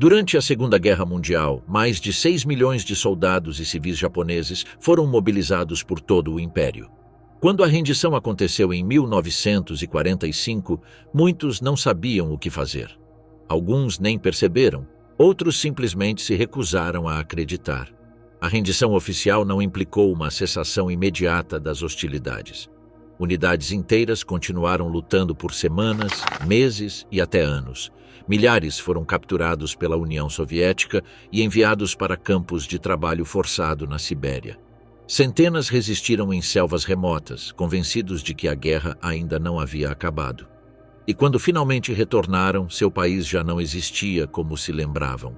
Durante a Segunda Guerra Mundial, mais de 6 milhões de soldados e civis japoneses foram mobilizados por todo o Império. Quando a rendição aconteceu em 1945, muitos não sabiam o que fazer. Alguns nem perceberam, outros simplesmente se recusaram a acreditar. A rendição oficial não implicou uma cessação imediata das hostilidades. Unidades inteiras continuaram lutando por semanas, meses e até anos. Milhares foram capturados pela União Soviética e enviados para campos de trabalho forçado na Sibéria. Centenas resistiram em selvas remotas, convencidos de que a guerra ainda não havia acabado. E quando finalmente retornaram, seu país já não existia como se lembravam.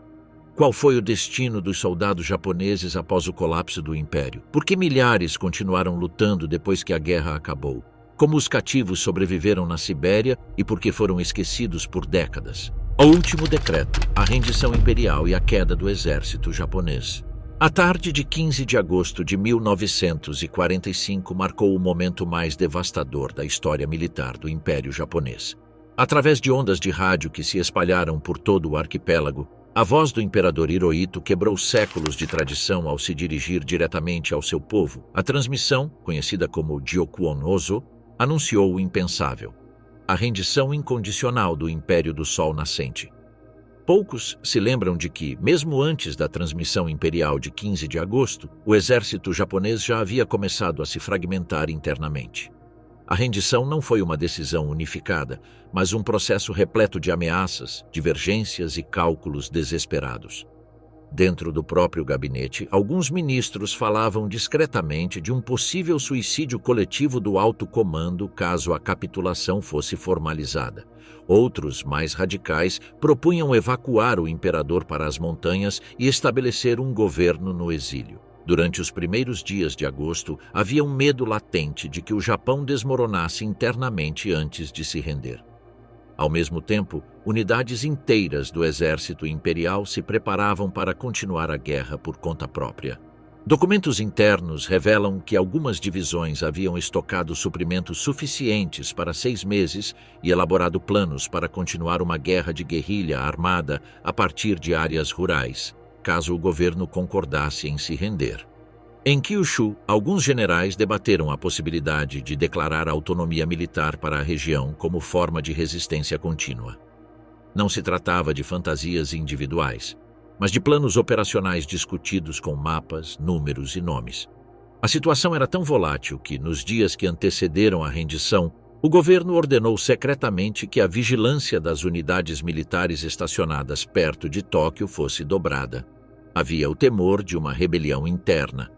Qual foi o destino dos soldados japoneses após o colapso do Império? Por que milhares continuaram lutando depois que a guerra acabou? Como os cativos sobreviveram na Sibéria e por que foram esquecidos por décadas? O último decreto, a rendição imperial e a queda do exército japonês. A tarde de 15 de agosto de 1945 marcou o momento mais devastador da história militar do Império Japonês. Através de ondas de rádio que se espalharam por todo o arquipélago, a voz do imperador Hirohito quebrou séculos de tradição ao se dirigir diretamente ao seu povo. A transmissão, conhecida como Gyokuon Ozo, anunciou o impensável: a rendição incondicional do Império do Sol Nascente. Poucos se lembram de que, mesmo antes da transmissão imperial de 15 de agosto, o exército japonês já havia começado a se fragmentar internamente. A rendição não foi uma decisão unificada, mas um processo repleto de ameaças, divergências e cálculos desesperados. Dentro do próprio gabinete, alguns ministros falavam discretamente de um possível suicídio coletivo do alto comando caso a capitulação fosse formalizada. Outros, mais radicais, propunham evacuar o imperador para as montanhas e estabelecer um governo no exílio. Durante os primeiros dias de agosto, havia um medo latente de que o Japão desmoronasse internamente antes de se render. Ao mesmo tempo, unidades inteiras do exército imperial se preparavam para continuar a guerra por conta própria. Documentos internos revelam que algumas divisões haviam estocado suprimentos suficientes para 6 meses e elaborado planos para continuar uma guerra de guerrilha armada a partir de áreas rurais, caso o governo concordasse em se render. Em Kyushu, alguns generais debateram a possibilidade de declarar autonomia militar para a região como forma de resistência contínua. Não se tratava de fantasias individuais, mas de planos operacionais discutidos com mapas, números e nomes. A situação era tão volátil que, nos dias que antecederam a rendição, o governo ordenou secretamente que a vigilância das unidades militares estacionadas perto de Tóquio fosse dobrada. Havia o temor de uma rebelião interna.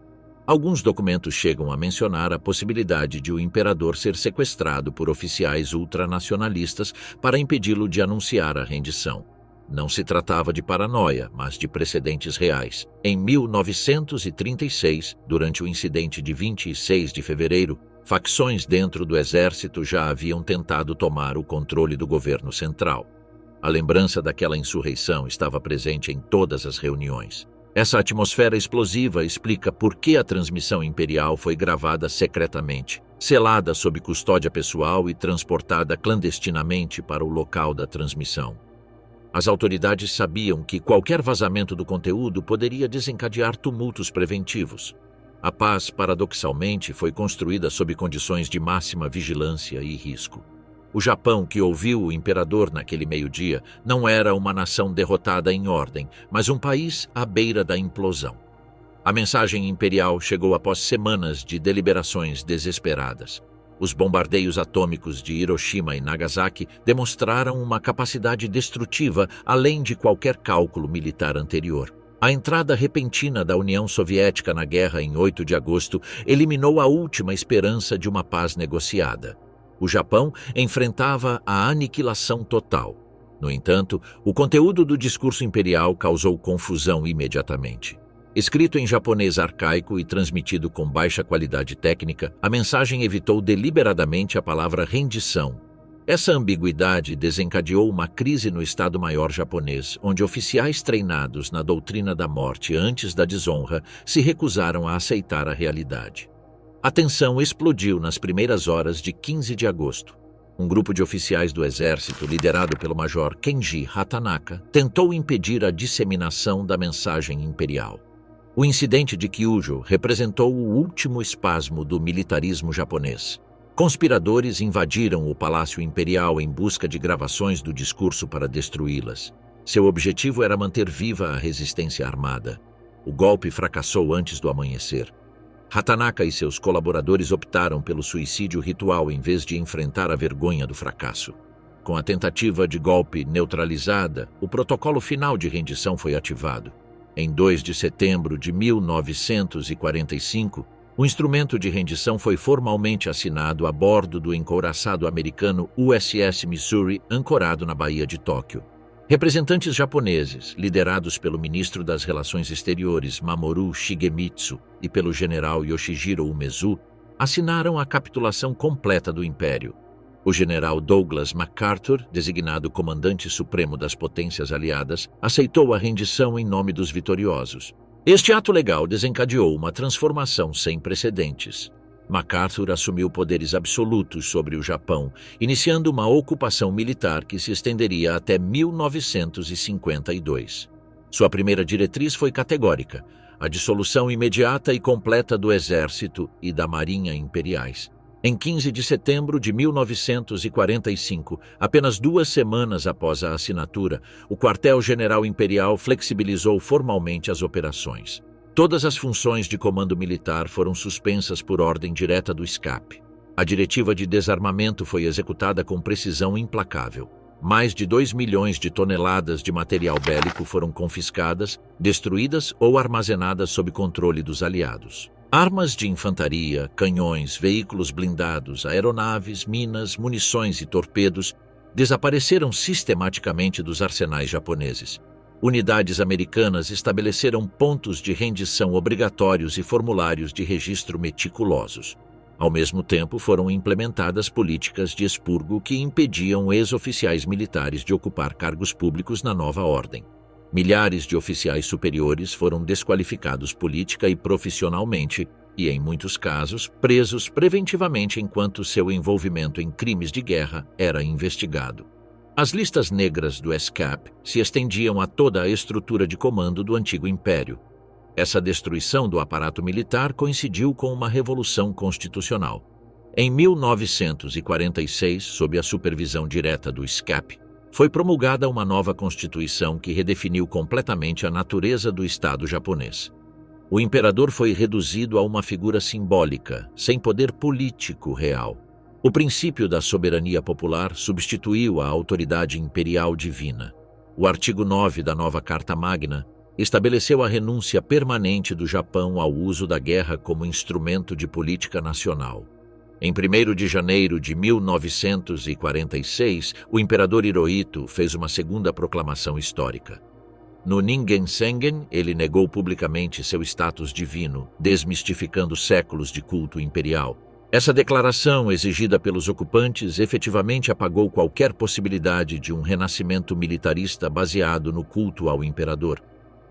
Alguns documentos chegam a mencionar a possibilidade de o imperador ser sequestrado por oficiais ultranacionalistas para impedi-lo de anunciar a rendição. Não se tratava de paranoia, mas de precedentes reais. Em 1936, durante o incidente de 26 de fevereiro, facções dentro do exército já haviam tentado tomar o controle do governo central. A lembrança daquela insurreição estava presente em todas as reuniões. Essa atmosfera explosiva explica por que a transmissão imperial foi gravada secretamente, selada sob custódia pessoal e transportada clandestinamente para o local da transmissão. As autoridades sabiam que qualquer vazamento do conteúdo poderia desencadear tumultos preventivos. A paz, paradoxalmente, foi construída sob condições de máxima vigilância e risco. O Japão, que ouviu o imperador naquele meio-dia, não era uma nação derrotada em ordem, mas um país à beira da implosão. A mensagem imperial chegou após semanas de deliberações desesperadas. Os bombardeios atômicos de Hiroshima e Nagasaki demonstraram uma capacidade destrutiva além de qualquer cálculo militar anterior. A entrada repentina da União Soviética na guerra em 8 de agosto eliminou a última esperança de uma paz negociada. O Japão enfrentava a aniquilação total. No entanto, o conteúdo do discurso imperial causou confusão imediatamente. Escrito em japonês arcaico e transmitido com baixa qualidade técnica, a mensagem evitou deliberadamente a palavra rendição. Essa ambiguidade desencadeou uma crise no Estado-Maior japonês, onde oficiais treinados na doutrina da morte antes da desonra se recusaram a aceitar a realidade. A tensão explodiu nas primeiras horas de 15 de agosto. Um grupo de oficiais do exército, liderado pelo major Kenji Hatanaka, tentou impedir a disseminação da mensagem imperial. O incidente de Kyūshū representou o último espasmo do militarismo japonês. Conspiradores invadiram o Palácio Imperial em busca de gravações do discurso para destruí-las. Seu objetivo era manter viva a resistência armada. O golpe fracassou antes do amanhecer. Hatanaka e seus colaboradores optaram pelo suicídio ritual em vez de enfrentar a vergonha do fracasso. Com a tentativa de golpe neutralizada, o protocolo final de rendição foi ativado. Em 2 de setembro de 1945, o instrumento de rendição foi formalmente assinado a bordo do encouraçado americano USS Missouri, ancorado na Baía de Tóquio. Representantes japoneses, liderados pelo ministro das Relações Exteriores Mamoru Shigemitsu e pelo general Yoshijiro Umezu, assinaram a capitulação completa do Império. O general Douglas MacArthur, designado comandante supremo das potências aliadas, aceitou a rendição em nome dos vitoriosos. Este ato legal desencadeou uma transformação sem precedentes. MacArthur assumiu poderes absolutos sobre o Japão, iniciando uma ocupação militar que se estenderia até 1952. Sua primeira diretriz foi categórica: a dissolução imediata e completa do exército e da marinha imperiais. Em 15 de setembro de 1945, apenas 2 semanas após a assinatura, o quartel-general imperial flexibilizou formalmente as operações. Todas as funções de comando militar foram suspensas por ordem direta do SCAP. A diretiva de desarmamento foi executada com precisão implacável. Mais de 2 milhões de toneladas de material bélico foram confiscadas, destruídas ou armazenadas sob controle dos aliados. Armas de infantaria, canhões, veículos blindados, aeronaves, minas, munições e torpedos desapareceram sistematicamente dos arsenais japoneses. Unidades americanas estabeleceram pontos de rendição obrigatórios e formulários de registro meticulosos. Ao mesmo tempo, foram implementadas políticas de expurgo que impediam ex-oficiais militares de ocupar cargos públicos na nova ordem. Milhares de oficiais superiores foram desqualificados política e profissionalmente e, em muitos casos, presos preventivamente enquanto seu envolvimento em crimes de guerra era investigado. As listas negras do SCAP se estendiam a toda a estrutura de comando do antigo império. Essa destruição do aparato militar coincidiu com uma revolução constitucional. Em 1946, sob a supervisão direta do SCAP, foi promulgada uma nova constituição que redefiniu completamente a natureza do Estado japonês. O imperador foi reduzido a uma figura simbólica, sem poder político real. O princípio da soberania popular substituiu a autoridade imperial divina. O artigo 9 da nova Carta Magna estabeleceu a renúncia permanente do Japão ao uso da guerra como instrumento de política nacional. Em 1º de janeiro de 1946, o imperador Hirohito fez uma segunda proclamação histórica. No Ningen Sengen, ele negou publicamente seu status divino, desmistificando séculos de culto imperial. Essa declaração, exigida pelos ocupantes, efetivamente apagou qualquer possibilidade de um renascimento militarista baseado no culto ao imperador.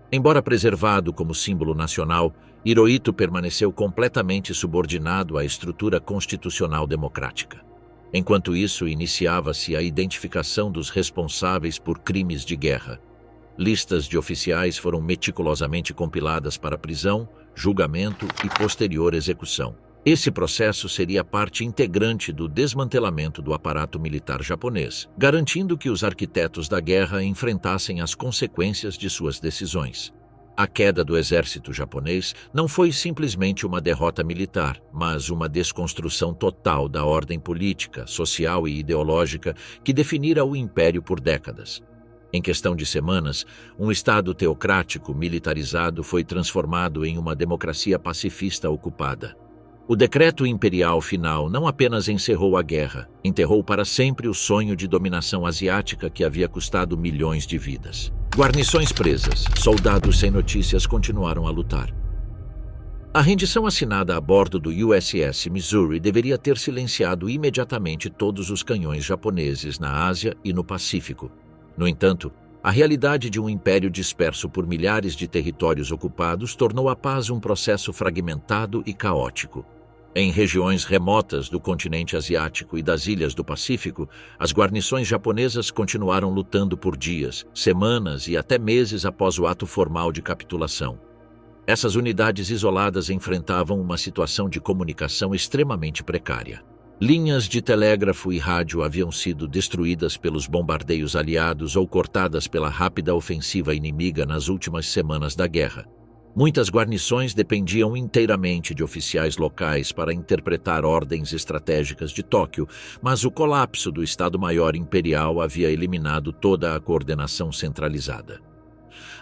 Embora preservado como símbolo nacional, Hirohito permaneceu completamente subordinado à estrutura constitucional democrática. Enquanto isso, iniciava-se a identificação dos responsáveis por crimes de guerra. Listas de oficiais foram meticulosamente compiladas para prisão, julgamento e posterior execução. Esse processo seria parte integrante do desmantelamento do aparato militar japonês, garantindo que os arquitetos da guerra enfrentassem as consequências de suas decisões. A queda do exército japonês não foi simplesmente uma derrota militar, mas uma desconstrução total da ordem política, social e ideológica que definira o império por décadas. Em questão de semanas, um Estado teocrático militarizado foi transformado em uma democracia pacifista ocupada. O decreto imperial final não apenas encerrou a guerra, enterrou para sempre o sonho de dominação asiática que havia custado milhões de vidas. Guarnições presas, soldados sem notícias continuaram a lutar. A rendição assinada a bordo do USS Missouri deveria ter silenciado imediatamente todos os canhões japoneses na Ásia e no Pacífico. No entanto, a realidade de um império disperso por milhares de territórios ocupados tornou a paz um processo fragmentado e caótico. Em regiões remotas do continente asiático e das ilhas do Pacífico, as guarnições japonesas continuaram lutando por dias, semanas e até meses após o ato formal de capitulação. Essas unidades isoladas enfrentavam uma situação de comunicação extremamente precária. Linhas de telégrafo e rádio haviam sido destruídas pelos bombardeios aliados ou cortadas pela rápida ofensiva inimiga nas últimas semanas da guerra. Muitas guarnições dependiam inteiramente de oficiais locais para interpretar ordens estratégicas de Tóquio, mas o colapso do Estado-Maior Imperial havia eliminado toda a coordenação centralizada.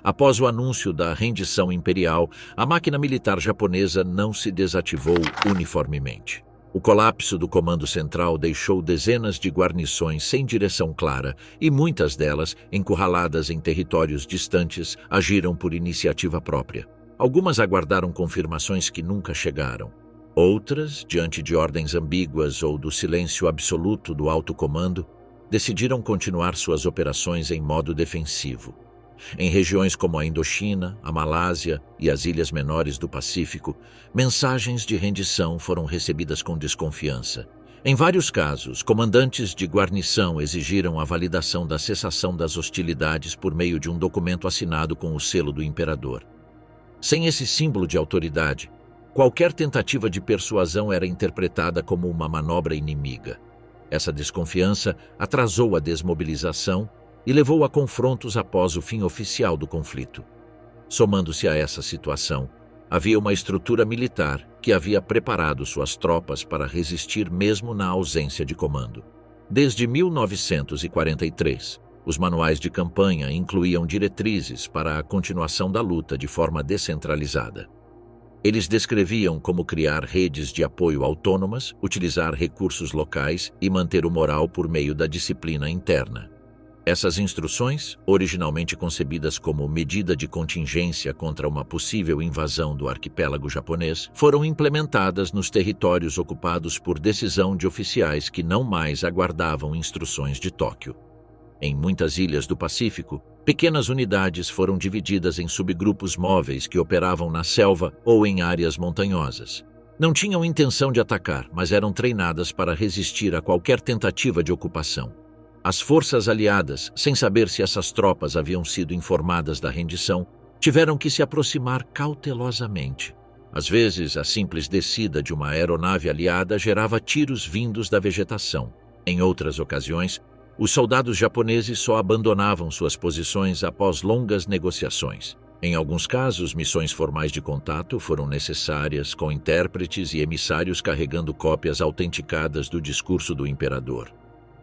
Após o anúncio da rendição imperial, a máquina militar japonesa não se desativou uniformemente. O colapso do comando central deixou dezenas de guarnições sem direção clara e muitas delas, encurraladas em territórios distantes, agiram por iniciativa própria. Algumas aguardaram confirmações que nunca chegaram. Outras, diante de ordens ambíguas ou do silêncio absoluto do alto comando, decidiram continuar suas operações em modo defensivo. Em regiões como a Indochina, a Malásia e as ilhas menores do Pacífico, mensagens de rendição foram recebidas com desconfiança. Em vários casos, comandantes de guarnição exigiram a validação da cessação das hostilidades por meio de um documento assinado com o selo do imperador. Sem esse símbolo de autoridade, qualquer tentativa de persuasão era interpretada como uma manobra inimiga. Essa desconfiança atrasou a desmobilização e levou a confrontos após o fim oficial do conflito. Somando-se a essa situação, havia uma estrutura militar que havia preparado suas tropas para resistir mesmo na ausência de comando. Desde 1943, os manuais de campanha incluíam diretrizes para a continuação da luta de forma descentralizada. Eles descreviam como criar redes de apoio autônomas, utilizar recursos locais e manter o moral por meio da disciplina interna. Essas instruções, originalmente concebidas como medida de contingência contra uma possível invasão do arquipélago japonês, foram implementadas nos territórios ocupados por decisão de oficiais que não mais aguardavam instruções de Tóquio. Em muitas ilhas do Pacífico, pequenas unidades foram divididas em subgrupos móveis que operavam na selva ou em áreas montanhosas. Não tinham intenção de atacar, mas eram treinadas para resistir a qualquer tentativa de ocupação. As forças aliadas, sem saber se essas tropas haviam sido informadas da rendição, tiveram que se aproximar cautelosamente. Às vezes, a simples descida de uma aeronave aliada gerava tiros vindos da vegetação. Em outras ocasiões, os soldados japoneses só abandonavam suas posições após longas negociações. Em alguns casos, missões formais de contato foram necessárias, com intérpretes e emissários carregando cópias autenticadas do discurso do imperador.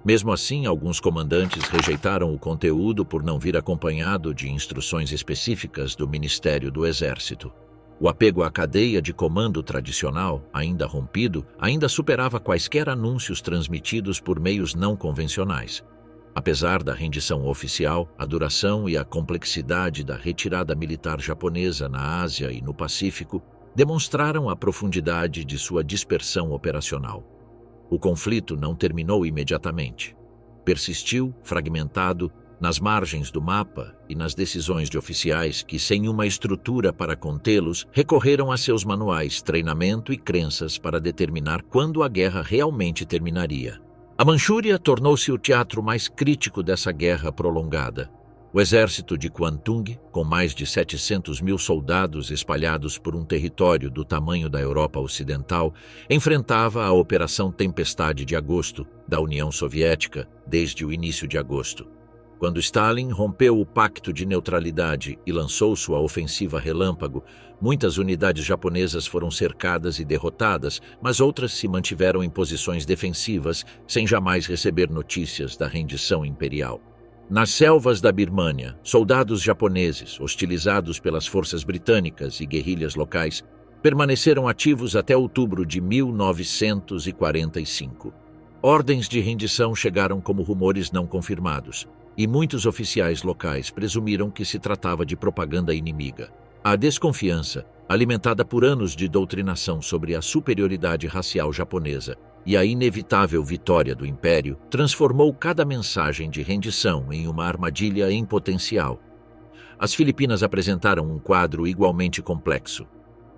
Mesmo assim, alguns comandantes rejeitaram o conteúdo por não vir acompanhado de instruções específicas do Ministério do Exército. O apego à cadeia de comando tradicional, ainda rompido, ainda superava quaisquer anúncios transmitidos por meios não convencionais. Apesar da rendição oficial, a duração e a complexidade da retirada militar japonesa na Ásia e no Pacífico demonstraram a profundidade de sua dispersão operacional. O conflito não terminou imediatamente. Persistiu, fragmentado, nas margens do mapa e nas decisões de oficiais que, sem uma estrutura para contê-los, recorreram a seus manuais, treinamento e crenças para determinar quando a guerra realmente terminaria. A Manchúria tornou-se o teatro mais crítico dessa guerra prolongada. O exército de Kwantung, com mais de 700 mil soldados espalhados por um território do tamanho da Europa Ocidental, enfrentava a Operação Tempestade de Agosto da União Soviética desde o início de agosto. Quando Stalin rompeu o pacto de neutralidade e lançou sua ofensiva relâmpago, muitas unidades japonesas foram cercadas e derrotadas, mas outras se mantiveram em posições defensivas, sem jamais receber notícias da rendição imperial. Nas selvas da Birmânia, soldados japoneses, hostilizados pelas forças britânicas e guerrilhas locais, permaneceram ativos até outubro de 1945. Ordens de rendição chegaram como rumores não confirmados, e muitos oficiais locais presumiram que se tratava de propaganda inimiga. A desconfiança, alimentada por anos de doutrinação sobre a superioridade racial japonesa e a inevitável vitória do Império, transformou cada mensagem de rendição em uma armadilha em potencial. As Filipinas apresentaram um quadro igualmente complexo.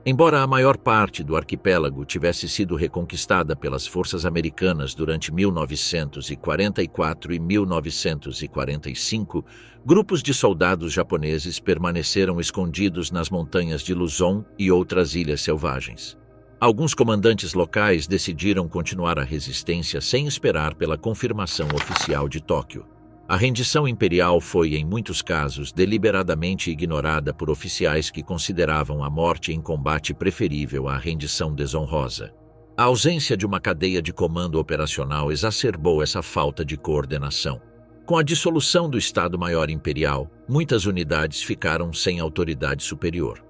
Embora a maior parte do arquipélago tivesse sido reconquistada pelas forças americanas durante 1944 e 1945, grupos de soldados japoneses permaneceram escondidos nas montanhas de Luzon e outras ilhas selvagens. Alguns comandantes locais decidiram continuar a resistência sem esperar pela confirmação oficial de Tóquio. A rendição imperial foi, em muitos casos, deliberadamente ignorada por oficiais que consideravam a morte em combate preferível à rendição desonrosa. A ausência de uma cadeia de comando operacional exacerbou essa falta de coordenação. Com a dissolução do Estado-Maior Imperial, muitas unidades ficaram sem autoridade superior.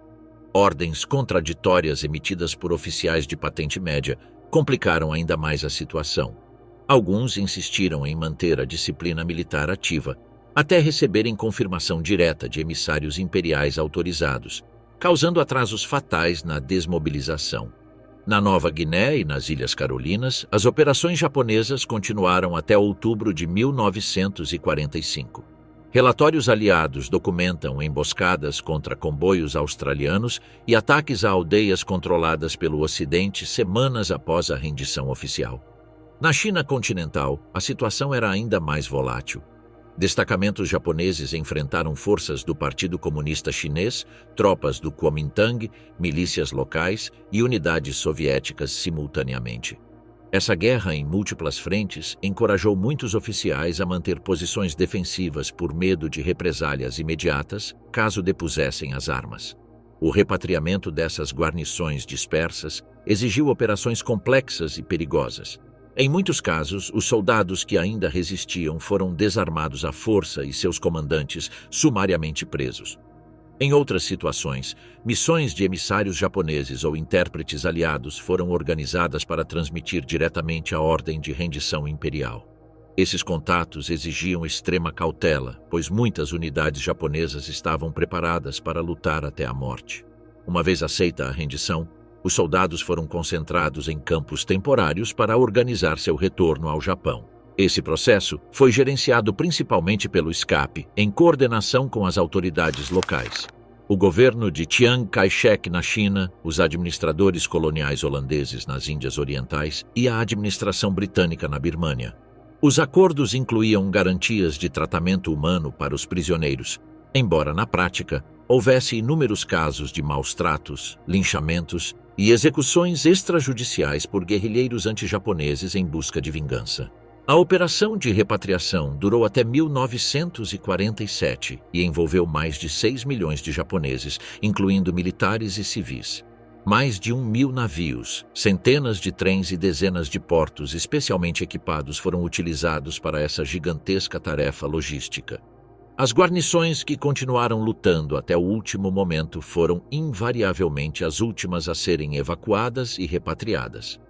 Ordens contraditórias emitidas por oficiais de patente média complicaram ainda mais a situação. Alguns insistiram em manter a disciplina militar ativa, até receberem confirmação direta de emissários imperiais autorizados, causando atrasos fatais na desmobilização. Na Nova Guiné e nas Ilhas Carolinas, as operações japonesas continuaram até outubro de 1945. Relatórios aliados documentam emboscadas contra comboios australianos e ataques a aldeias controladas pelo Ocidente semanas após a rendição oficial. Na China continental, a situação era ainda mais volátil. Destacamentos japoneses enfrentaram forças do Partido Comunista Chinês, tropas do Kuomintang, milícias locais e unidades soviéticas simultaneamente. Essa guerra em múltiplas frentes encorajou muitos oficiais a manter posições defensivas por medo de represálias imediatas caso depusessem as armas. O repatriamento dessas guarnições dispersas exigiu operações complexas e perigosas. Em muitos casos, os soldados que ainda resistiam foram desarmados à força e seus comandantes sumariamente presos. Em outras situações, missões de emissários japoneses ou intérpretes aliados foram organizadas para transmitir diretamente a ordem de rendição imperial. Esses contatos exigiam extrema cautela, pois muitas unidades japonesas estavam preparadas para lutar até a morte. Uma vez aceita a rendição, os soldados foram concentrados em campos temporários para organizar seu retorno ao Japão. Esse processo foi gerenciado principalmente pelo SCAP, em coordenação com as autoridades locais. O governo de Chiang Kai-shek na China, os administradores coloniais holandeses nas Índias Orientais e a administração britânica na Birmânia. Os acordos incluíam garantias de tratamento humano para os prisioneiros, embora na prática houvesse inúmeros casos de maus-tratos, linchamentos e execuções extrajudiciais por guerrilheiros anti-japoneses em busca de vingança. A operação de repatriação durou até 1947 e envolveu mais de 6 milhões de japoneses, incluindo militares e civis. Mais de 1.000 navios, centenas de trens e dezenas de portos especialmente equipados foram utilizados para essa gigantesca tarefa logística. As guarnições que continuaram lutando até o último momento foram invariavelmente as últimas a serem evacuadas e repatriadas.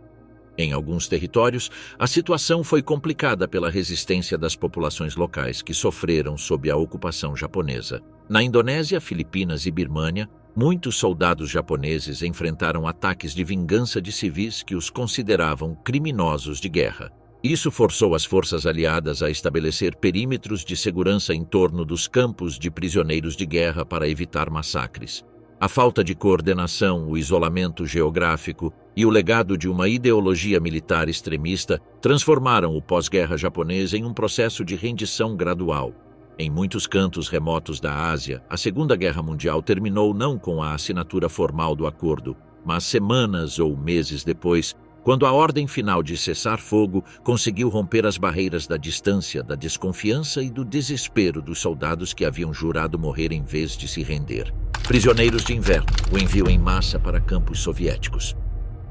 Em alguns territórios, a situação foi complicada pela resistência das populações locais que sofreram sob a ocupação japonesa. Na Indonésia, Filipinas e Birmânia, muitos soldados japoneses enfrentaram ataques de vingança de civis que os consideravam criminosos de guerra. Isso forçou as forças aliadas a estabelecer perímetros de segurança em torno dos campos de prisioneiros de guerra para evitar massacres. A falta de coordenação, o isolamento geográfico e o legado de uma ideologia militar extremista transformaram o pós-guerra japonês em um processo de rendição gradual. Em muitos cantos remotos da Ásia, a Segunda Guerra Mundial terminou não com a assinatura formal do acordo, mas semanas ou meses depois, quando a ordem final de cessar-fogo conseguiu romper as barreiras da distância, da desconfiança e do desespero dos soldados que haviam jurado morrer em vez de se render. Prisioneiros de inverno, o envio em massa para campos soviéticos.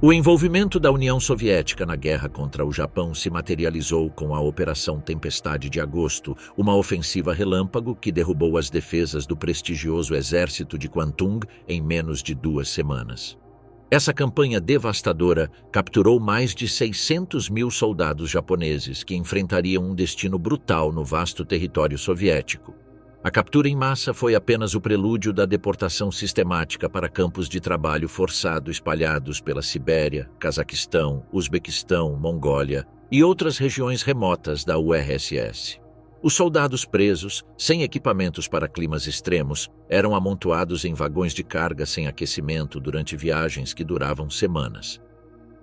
O envolvimento da União Soviética na guerra contra o Japão se materializou com a Operação Tempestade de Agosto, uma ofensiva relâmpago que derrubou as defesas do prestigioso exército de Kwantung em menos de 2 semanas. Essa campanha devastadora capturou mais de 600 mil soldados japoneses que enfrentariam um destino brutal no vasto território soviético. A captura em massa foi apenas o prelúdio da deportação sistemática para campos de trabalho forçado espalhados pela Sibéria, Cazaquistão, Uzbequistão, Mongólia e outras regiões remotas da URSS. Os soldados presos, sem equipamentos para climas extremos, eram amontoados em vagões de carga sem aquecimento durante viagens que duravam semanas.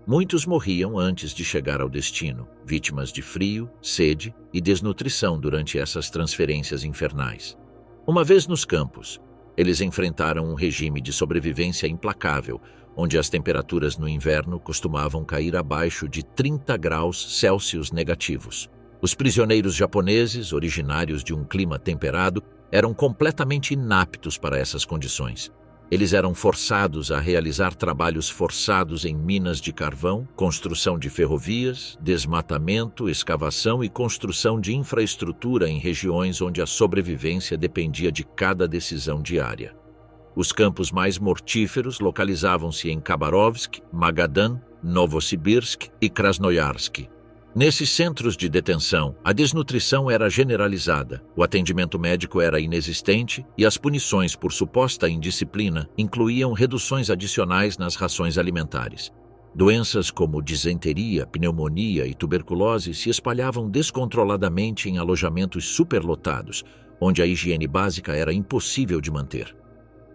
Muitos morriam antes de chegar ao destino, vítimas de frio, sede e desnutrição durante essas transferências infernais. Uma vez nos campos, eles enfrentaram um regime de sobrevivência implacável, onde as temperaturas no inverno costumavam cair abaixo de 30 graus Celsius negativos. Os prisioneiros japoneses, originários de um clima temperado, eram completamente inaptos para essas condições. Eles eram forçados a realizar trabalhos forçados em minas de carvão, construção de ferrovias, desmatamento, escavação e construção de infraestrutura em regiões onde a sobrevivência dependia de cada decisão diária. Os campos mais mortíferos localizavam-se em Khabarovsk, Magadan, Novosibirsk e Krasnoyarsk. Nesses centros de detenção, a desnutrição era generalizada, o atendimento médico era inexistente e as punições por suposta indisciplina incluíam reduções adicionais nas rações alimentares. Doenças como disenteria, pneumonia e tuberculose se espalhavam descontroladamente em alojamentos superlotados, onde a higiene básica era impossível de manter.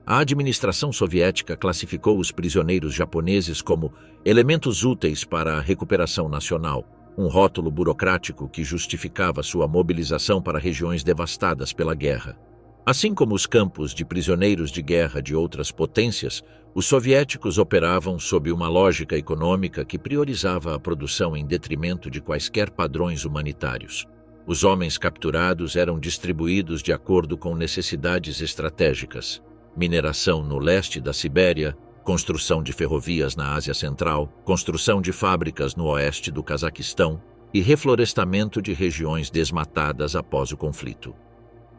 A administração soviética classificou os prisioneiros japoneses como elementos úteis para a recuperação nacional, um rótulo burocrático que justificava sua mobilização para regiões devastadas pela guerra. Assim como os campos de prisioneiros de guerra de outras potências, os soviéticos operavam sob uma lógica econômica que priorizava a produção em detrimento de quaisquer padrões humanitários. Os homens capturados eram distribuídos de acordo com necessidades estratégicas: mineração no leste da Sibéria, construção de ferrovias na Ásia Central, construção de fábricas no oeste do Cazaquistão e reflorestamento de regiões desmatadas após o conflito.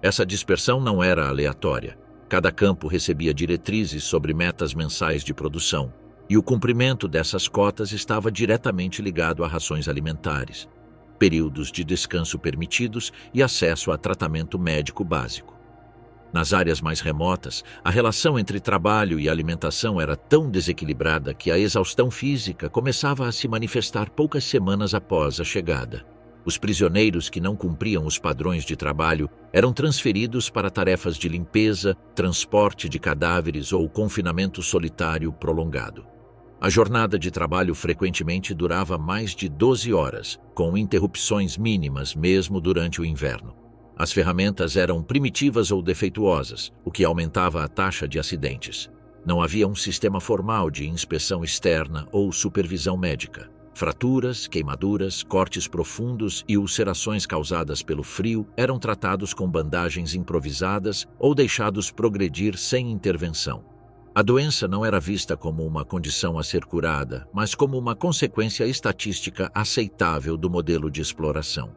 Essa dispersão não era aleatória. Cada campo recebia diretrizes sobre metas mensais de produção, e o cumprimento dessas cotas estava diretamente ligado a rações alimentares, períodos de descanso permitidos e acesso a tratamento médico básico. Nas áreas mais remotas, a relação entre trabalho e alimentação era tão desequilibrada que a exaustão física começava a se manifestar poucas semanas após a chegada. Os prisioneiros que não cumpriam os padrões de trabalho eram transferidos para tarefas de limpeza, transporte de cadáveres ou confinamento solitário prolongado. A jornada de trabalho frequentemente durava mais de 12 horas, com interrupções mínimas mesmo durante o inverno. As ferramentas eram primitivas ou defeituosas, o que aumentava a taxa de acidentes. Não havia um sistema formal de inspeção externa ou supervisão médica. Fraturas, queimaduras, cortes profundos e ulcerações causadas pelo frio eram tratados com bandagens improvisadas ou deixados progredir sem intervenção. A doença não era vista como uma condição a ser curada, mas como uma consequência estatística aceitável do modelo de exploração.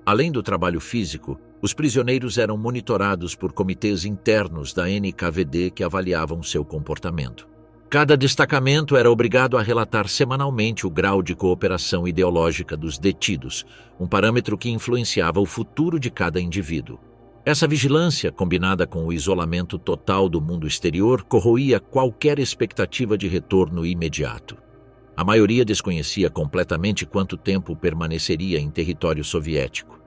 Além do trabalho físico, os prisioneiros eram monitorados por comitês internos da NKVD que avaliavam seu comportamento. Cada destacamento era obrigado a relatar semanalmente o grau de cooperação ideológica dos detidos, um parâmetro que influenciava o futuro de cada indivíduo. Essa vigilância, combinada com o isolamento total do mundo exterior, corroía qualquer expectativa de retorno imediato. A maioria desconhecia completamente quanto tempo permaneceria em território soviético.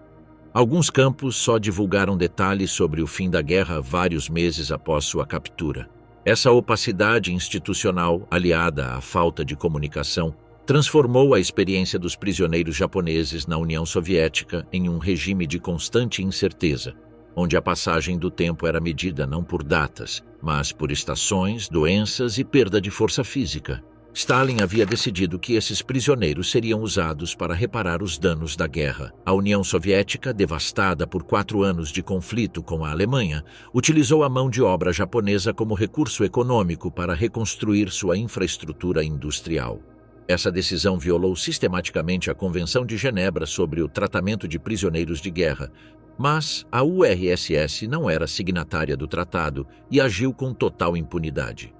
Alguns campos só divulgaram detalhes sobre o fim da guerra vários meses após sua captura. Essa opacidade institucional, aliada à falta de comunicação, transformou a experiência dos prisioneiros japoneses na União Soviética em um regime de constante incerteza, onde a passagem do tempo era medida não por datas, mas por estações, doenças e perda de força física. Stalin havia decidido que esses prisioneiros seriam usados para reparar os danos da guerra. A União Soviética, devastada por 4 anos de conflito com a Alemanha, utilizou a mão de obra japonesa como recurso econômico para reconstruir sua infraestrutura industrial. Essa decisão violou sistematicamente a Convenção de Genebra sobre o tratamento de prisioneiros de guerra, mas a URSS não era signatária do tratado e agiu com total impunidade.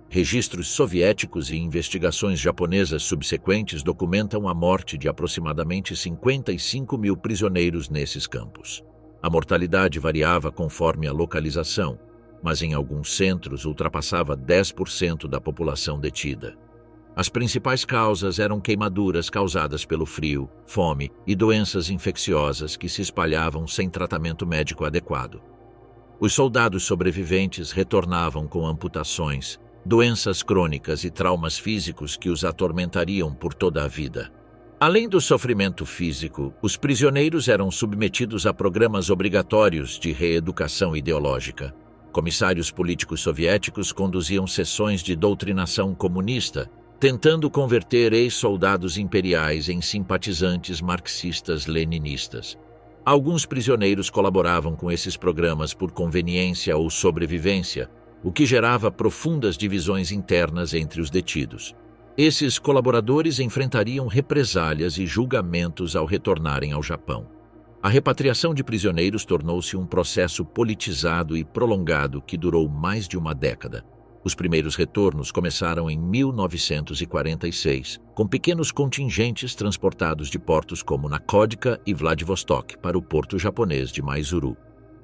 Registros soviéticos e investigações japonesas subsequentes documentam a morte de aproximadamente 55 mil prisioneiros nesses campos. A mortalidade variava conforme a localização, mas em alguns centros ultrapassava 10% da população detida. As principais causas eram queimaduras causadas pelo frio, fome e doenças infecciosas que se espalhavam sem tratamento médico adequado. Os soldados sobreviventes retornavam com amputações, doenças crônicas e traumas físicos que os atormentariam por toda a vida. Além do sofrimento físico, os prisioneiros eram submetidos a programas obrigatórios de reeducação ideológica. Comissários políticos soviéticos conduziam sessões de doutrinação comunista, tentando converter ex-soldados imperiais em simpatizantes marxistas-leninistas. Alguns prisioneiros colaboravam com esses programas por conveniência ou sobrevivência, o que gerava profundas divisões internas entre os detidos. Esses colaboradores enfrentariam represálias e julgamentos ao retornarem ao Japão. A repatriação de prisioneiros tornou-se um processo politizado e prolongado que durou mais de uma década. Os primeiros retornos começaram em 1946, com pequenos contingentes transportados de portos como Nakhodica e Vladivostok para o porto japonês de Maizuru.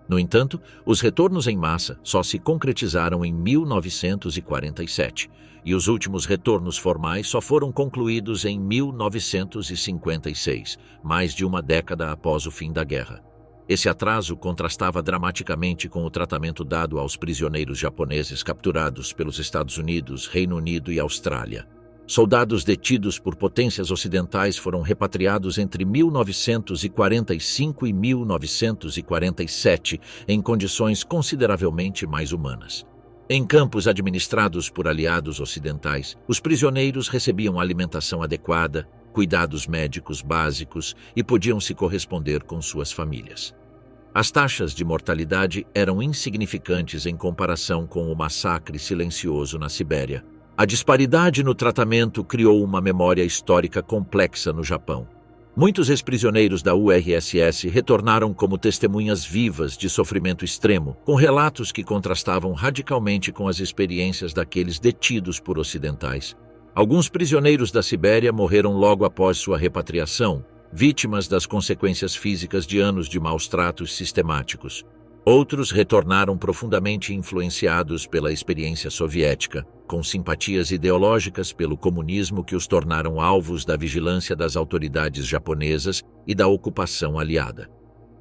No entanto, os retornos em massa só se concretizaram em 1947, e os últimos retornos formais só foram concluídos em 1956, mais de uma década após o fim da guerra. Esse atraso contrastava dramaticamente com o tratamento dado aos prisioneiros japoneses capturados pelos Estados Unidos, Reino Unido e Austrália. Soldados detidos por potências ocidentais foram repatriados entre 1945 e 1947 em condições consideravelmente mais humanas. Em campos administrados por aliados ocidentais, os prisioneiros recebiam alimentação adequada, cuidados médicos básicos e podiam se corresponder com suas famílias. As taxas de mortalidade eram insignificantes em comparação com o massacre silencioso na Sibéria. A disparidade no tratamento criou uma memória histórica complexa no Japão. Muitos ex-prisioneiros da URSS retornaram como testemunhas vivas de sofrimento extremo, com relatos que contrastavam radicalmente com as experiências daqueles detidos por ocidentais. Alguns prisioneiros da Sibéria morreram logo após sua repatriação, vítimas das consequências físicas de anos de maus-tratos sistemáticos. Outros retornaram profundamente influenciados pela experiência soviética, com simpatias ideológicas pelo comunismo que os tornaram alvos da vigilância das autoridades japonesas e da ocupação aliada.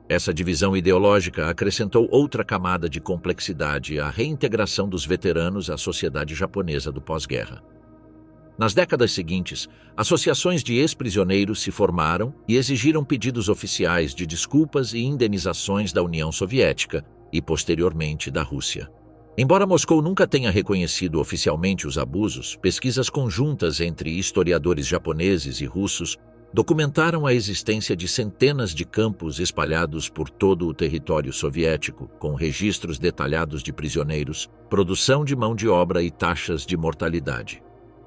Essa divisão ideológica acrescentou outra camada de complexidade à reintegração dos veteranos à sociedade japonesa do pós-guerra. Nas décadas seguintes, associações de ex-prisioneiros se formaram e exigiram pedidos oficiais de desculpas e indenizações da União Soviética e, posteriormente, da Rússia. Embora Moscou nunca tenha reconhecido oficialmente os abusos, pesquisas conjuntas entre historiadores japoneses e russos documentaram a existência de centenas de campos espalhados por todo o território soviético, com registros detalhados de prisioneiros, produção de mão de obra e taxas de mortalidade.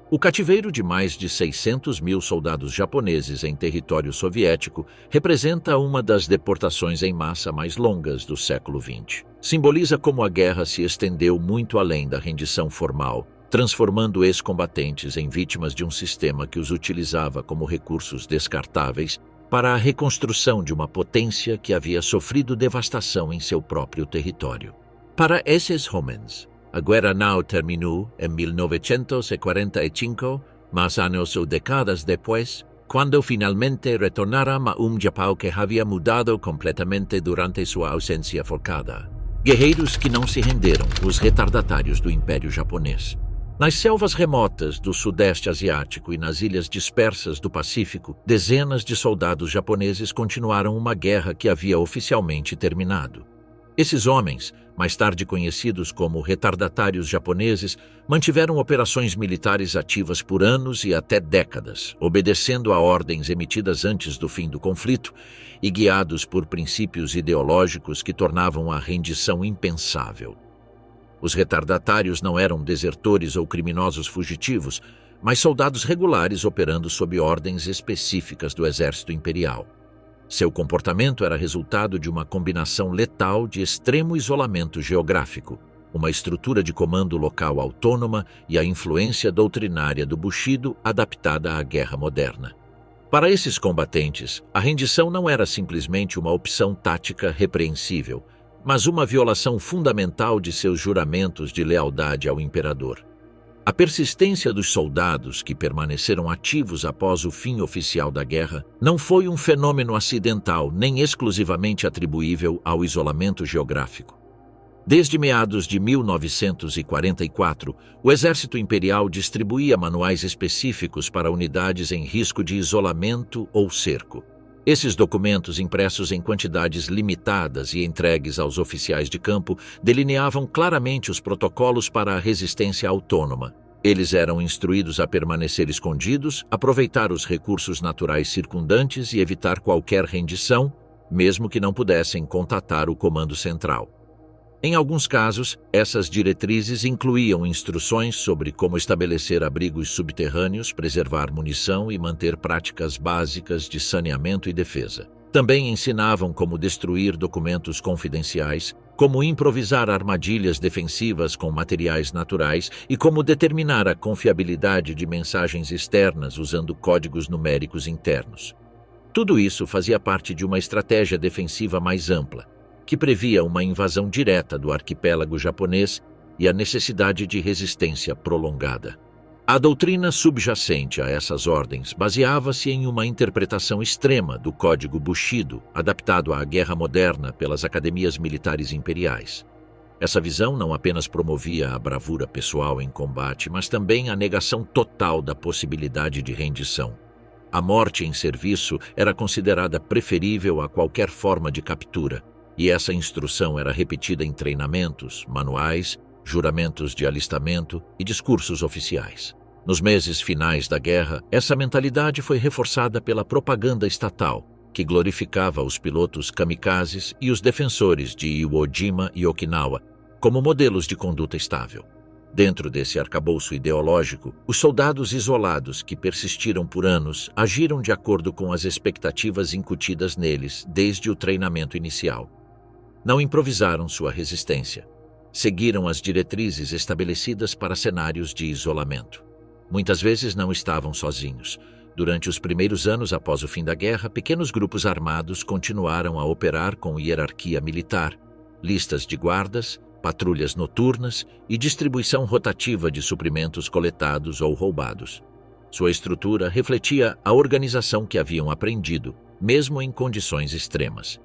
O cativeiro de mais de 600 mil soldados japoneses em território soviético representa uma das deportações em massa mais longas do século XX. Simboliza como a guerra se estendeu muito além da rendição formal, transformando ex-combatentes em vítimas de um sistema que os utilizava como recursos descartáveis para a reconstrução de uma potência que havia sofrido devastação em seu próprio território. Para esses homens, a guerra não terminou em 1945, mas anos ou décadas depois, quando finalmente retornaram a um Japão que havia mudado completamente durante sua ausência forçada. Guerreiros que não se renderam, os retardatários do Império Japonês. Nas selvas remotas do Sudeste Asiático e nas ilhas dispersas do Pacífico, dezenas de soldados japoneses continuaram uma guerra que havia oficialmente terminado. Esses homens, mais tarde conhecidos como retardatários japoneses, mantiveram operações militares ativas por anos e até décadas, obedecendo a ordens emitidas antes do fim do conflito e guiados por princípios ideológicos que tornavam a rendição impensável. Os retardatários não eram desertores ou criminosos fugitivos, mas soldados regulares operando sob ordens específicas do exército imperial. Seu comportamento era resultado de uma combinação letal de extremo isolamento geográfico, uma estrutura de comando local autônoma e a influência doutrinária do Bushido adaptada à guerra moderna. Para esses combatentes, a rendição não era simplesmente uma opção tática repreensível, mas uma violação fundamental de seus juramentos de lealdade ao imperador. A persistência dos soldados que permaneceram ativos após o fim oficial da guerra não foi um fenômeno acidental nem exclusivamente atribuível ao isolamento geográfico. Desde meados de 1944, o Exército Imperial distribuía manuais específicos para unidades em risco de isolamento ou cerco. Esses documentos, impressos em quantidades limitadas e entregues aos oficiais de campo, delineavam claramente os protocolos para a resistência autônoma. Eles eram instruídos a permanecer escondidos, aproveitar os recursos naturais circundantes e evitar qualquer rendição, mesmo que não pudessem contatar o comando central. Em alguns casos, essas diretrizes incluíam instruções sobre como estabelecer abrigos subterrâneos, preservar munição e manter práticas básicas de saneamento e defesa. Também ensinavam como destruir documentos confidenciais, como improvisar armadilhas defensivas com materiais naturais e como determinar a confiabilidade de mensagens externas usando códigos numéricos internos. Tudo isso fazia parte de uma estratégia defensiva mais ampla, que previa uma invasão direta do arquipélago japonês e a necessidade de resistência prolongada. A doutrina subjacente a essas ordens baseava-se em uma interpretação extrema do Código Bushido, adaptado à guerra moderna pelas academias militares imperiais. Essa visão não apenas promovia a bravura pessoal em combate, mas também a negação total da possibilidade de rendição. A morte em serviço era considerada preferível a qualquer forma de captura, e essa instrução era repetida em treinamentos, manuais, juramentos de alistamento e discursos oficiais. Nos meses finais da guerra, essa mentalidade foi reforçada pela propaganda estatal, que glorificava os pilotos kamikazes e os defensores de Iwo Jima e Okinawa como modelos de conduta estável. Dentro desse arcabouço ideológico, os soldados isolados que persistiram por anos agiram de acordo com as expectativas incutidas neles desde o treinamento inicial. Não improvisaram sua resistência. Seguiram as diretrizes estabelecidas para cenários de isolamento. Muitas vezes não estavam sozinhos. Durante os primeiros anos após o fim da guerra, pequenos grupos armados continuaram a operar com hierarquia militar, listas de guardas, patrulhas noturnas e distribuição rotativa de suprimentos coletados ou roubados. Sua estrutura refletia a organização que haviam aprendido, mesmo em condições extremas.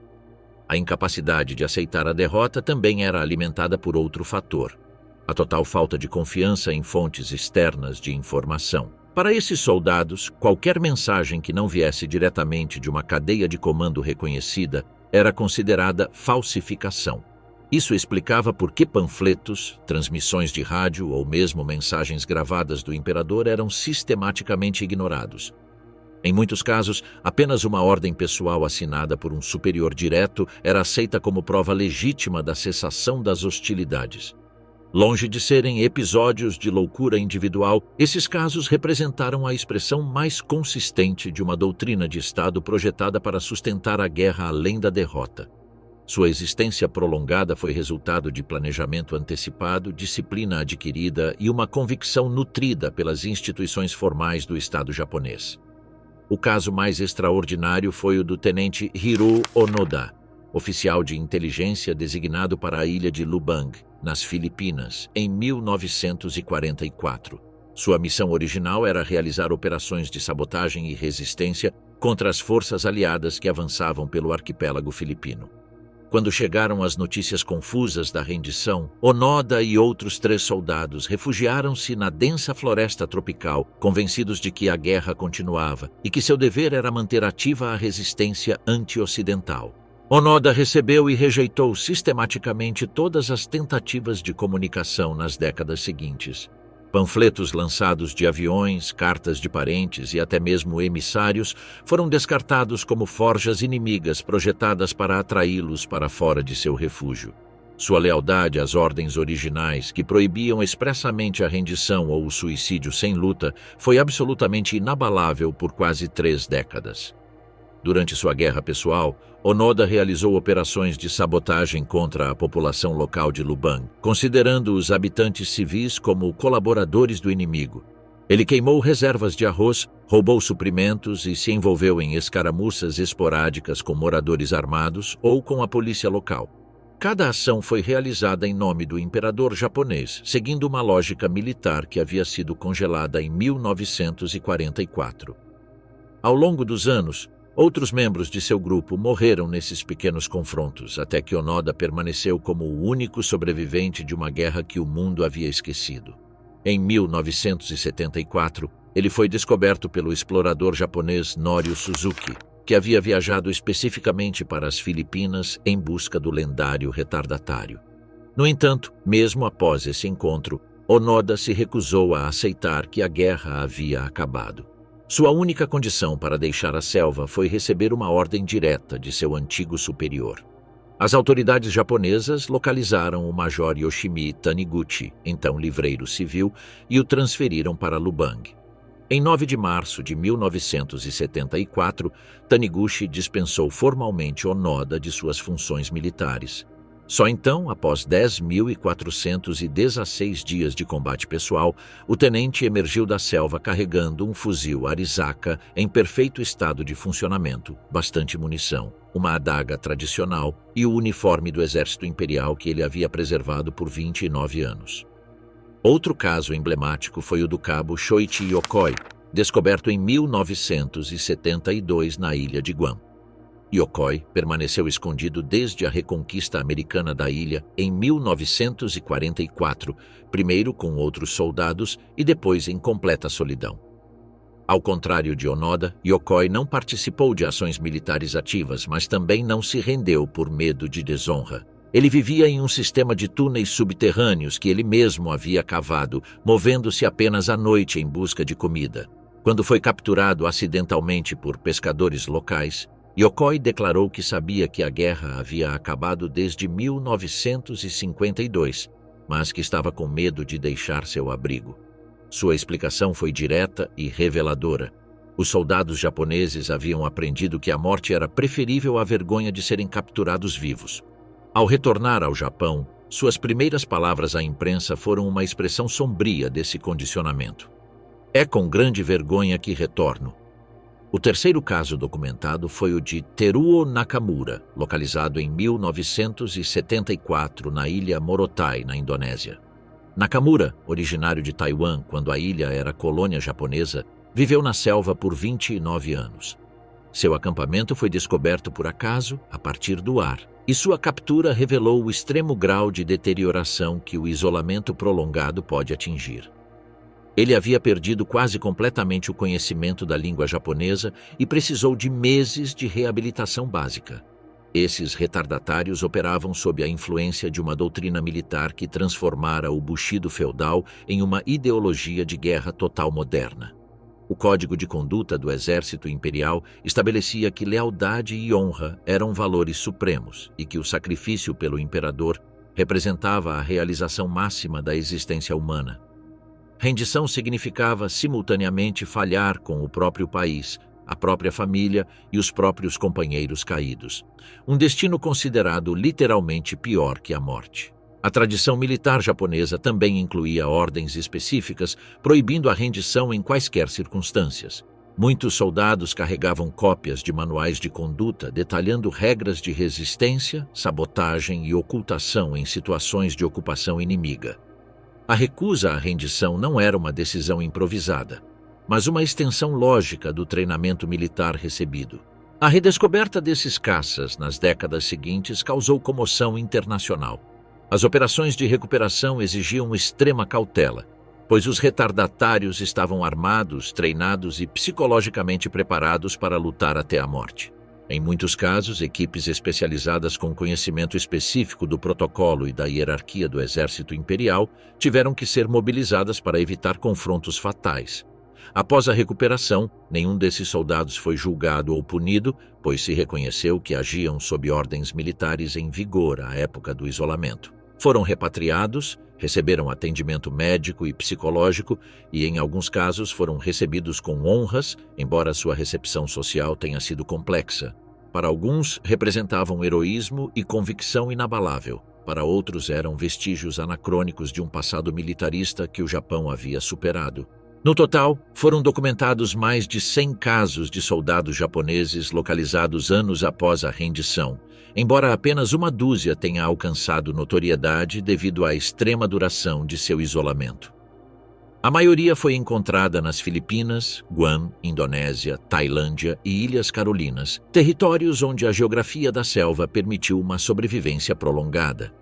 A incapacidade de aceitar a derrota também era alimentada por outro fator: a total falta de confiança em fontes externas de informação. Para esses soldados, qualquer mensagem que não viesse diretamente de uma cadeia de comando reconhecida era considerada falsificação. Isso explicava por que panfletos, transmissões de rádio ou mesmo mensagens gravadas do imperador eram sistematicamente ignorados. Em muitos casos, apenas uma ordem pessoal assinada por um superior direto era aceita como prova legítima da cessação das hostilidades. Longe de serem episódios de loucura individual, esses casos representaram a expressão mais consistente de uma doutrina de Estado projetada para sustentar a guerra além da derrota. Sua existência prolongada foi resultado de planejamento antecipado, disciplina adquirida e uma convicção nutrida pelas instituições formais do Estado japonês. O caso mais extraordinário foi o do tenente Hiroo Onoda, oficial de inteligência designado para a ilha de Lubang, nas Filipinas, em 1944. Sua missão original era realizar operações de sabotagem e resistência contra as forças aliadas que avançavam pelo arquipélago filipino. Quando chegaram as notícias confusas da rendição, Onoda e outros 3 soldados refugiaram-se na densa floresta tropical, convencidos de que a guerra continuava e que seu dever era manter ativa a resistência anti-ocidental. Onoda recebeu e rejeitou sistematicamente todas as tentativas de comunicação nas décadas seguintes. Panfletos lançados de aviões, cartas de parentes e até mesmo emissários foram descartados como forjas inimigas projetadas para atraí-los para fora de seu refúgio. Sua lealdade às ordens originais, que proibiam expressamente a rendição ou o suicídio sem luta, foi absolutamente inabalável por quase 3 décadas. Durante sua guerra pessoal, Onoda realizou operações de sabotagem contra a população local de Lubang, considerando os habitantes civis como colaboradores do inimigo. Ele queimou reservas de arroz, roubou suprimentos e se envolveu em escaramuças esporádicas com moradores armados ou com a polícia local. Cada ação foi realizada em nome do imperador japonês, seguindo uma lógica militar que havia sido congelada em 1944. Ao longo dos anos, outros membros de seu grupo morreram nesses pequenos confrontos, até que Onoda permaneceu como o único sobrevivente de uma guerra que o mundo havia esquecido. Em 1974, ele foi descoberto pelo explorador japonês Norio Suzuki, que havia viajado especificamente para as Filipinas em busca do lendário retardatário. No entanto, mesmo após esse encontro, Onoda se recusou a aceitar que a guerra havia acabado. Sua única condição para deixar a selva foi receber uma ordem direta de seu antigo superior. As autoridades japonesas localizaram o Major Yoshimi Taniguchi, então livreiro civil, e o transferiram para Lubang. Em 9 de março de 1974, Taniguchi dispensou formalmente Onoda de suas funções militares. Só então, após 10.416 dias de combate pessoal, o tenente emergiu da selva carregando um fuzil Arizaka em perfeito estado de funcionamento, bastante munição, uma adaga tradicional e o uniforme do Exército Imperial que ele havia preservado por 29 anos. Outro caso emblemático foi o do cabo Shoichi Yokoi, descoberto em 1972 na ilha de Guam. Yokoi permaneceu escondido desde a reconquista americana da ilha em 1944, primeiro com outros soldados e depois em completa solidão. Ao contrário de Onoda, Yokoi não participou de ações militares ativas, mas também não se rendeu por medo de desonra. Ele vivia em um sistema de túneis subterrâneos que ele mesmo havia cavado, movendo-se apenas à noite em busca de comida. Quando foi capturado acidentalmente por pescadores locais, Yokoi declarou que sabia que a guerra havia acabado desde 1952, mas que estava com medo de deixar seu abrigo. Sua explicação foi direta e reveladora. Os soldados japoneses haviam aprendido que a morte era preferível à vergonha de serem capturados vivos. Ao retornar ao Japão, suas primeiras palavras à imprensa foram uma expressão sombria desse condicionamento. "É com grande vergonha que retorno." O terceiro caso documentado foi o de Teruo Nakamura, localizado em 1974 na ilha Morotai, na Indonésia. Nakamura, originário de Taiwan quando a ilha era colônia japonesa, viveu na selva por 29 anos. Seu acampamento foi descoberto por acaso, a partir do ar, e sua captura revelou o extremo grau de deterioração que o isolamento prolongado pode atingir. Ele havia perdido quase completamente o conhecimento da língua japonesa e precisou de meses de reabilitação básica. Esses retardatários operavam sob a influência de uma doutrina militar que transformara o Bushido feudal em uma ideologia de guerra total moderna. O Código de Conduta do Exército Imperial estabelecia que lealdade e honra eram valores supremos e que o sacrifício pelo imperador representava a realização máxima da existência humana. Rendição significava simultaneamente falhar com o próprio país, a própria família e os próprios companheiros caídos. Um destino considerado literalmente pior que a morte. A tradição militar japonesa também incluía ordens específicas proibindo a rendição em quaisquer circunstâncias. Muitos soldados carregavam cópias de manuais de conduta detalhando regras de resistência, sabotagem e ocultação em situações de ocupação inimiga. A recusa à rendição não era uma decisão improvisada, mas uma extensão lógica do treinamento militar recebido. A redescoberta desses caças nas décadas seguintes causou comoção internacional. As operações de recuperação exigiam extrema cautela, pois os retardatários estavam armados, treinados e psicologicamente preparados para lutar até a morte. Em muitos casos, equipes especializadas com conhecimento específico do protocolo e da hierarquia do Exército Imperial tiveram que ser mobilizadas para evitar confrontos fatais. Após a recuperação, nenhum desses soldados foi julgado ou punido, pois se reconheceu que agiam sob ordens militares em vigor à época do isolamento. Foram repatriados, receberam atendimento médico e psicológico e, em alguns casos, foram recebidos com honras, embora sua recepção social tenha sido complexa. Para alguns, representavam heroísmo e convicção inabalável. Para outros, eram vestígios anacrônicos de um passado militarista que o Japão havia superado. No total, foram documentados mais de 100 casos de soldados japoneses localizados anos após a rendição, embora apenas uma dúzia tenha alcançado notoriedade devido à extrema duração de seu isolamento. A maioria foi encontrada nas Filipinas, Guam, Indonésia, Tailândia e Ilhas Carolinas, territórios onde a geografia da selva permitiu uma sobrevivência prolongada.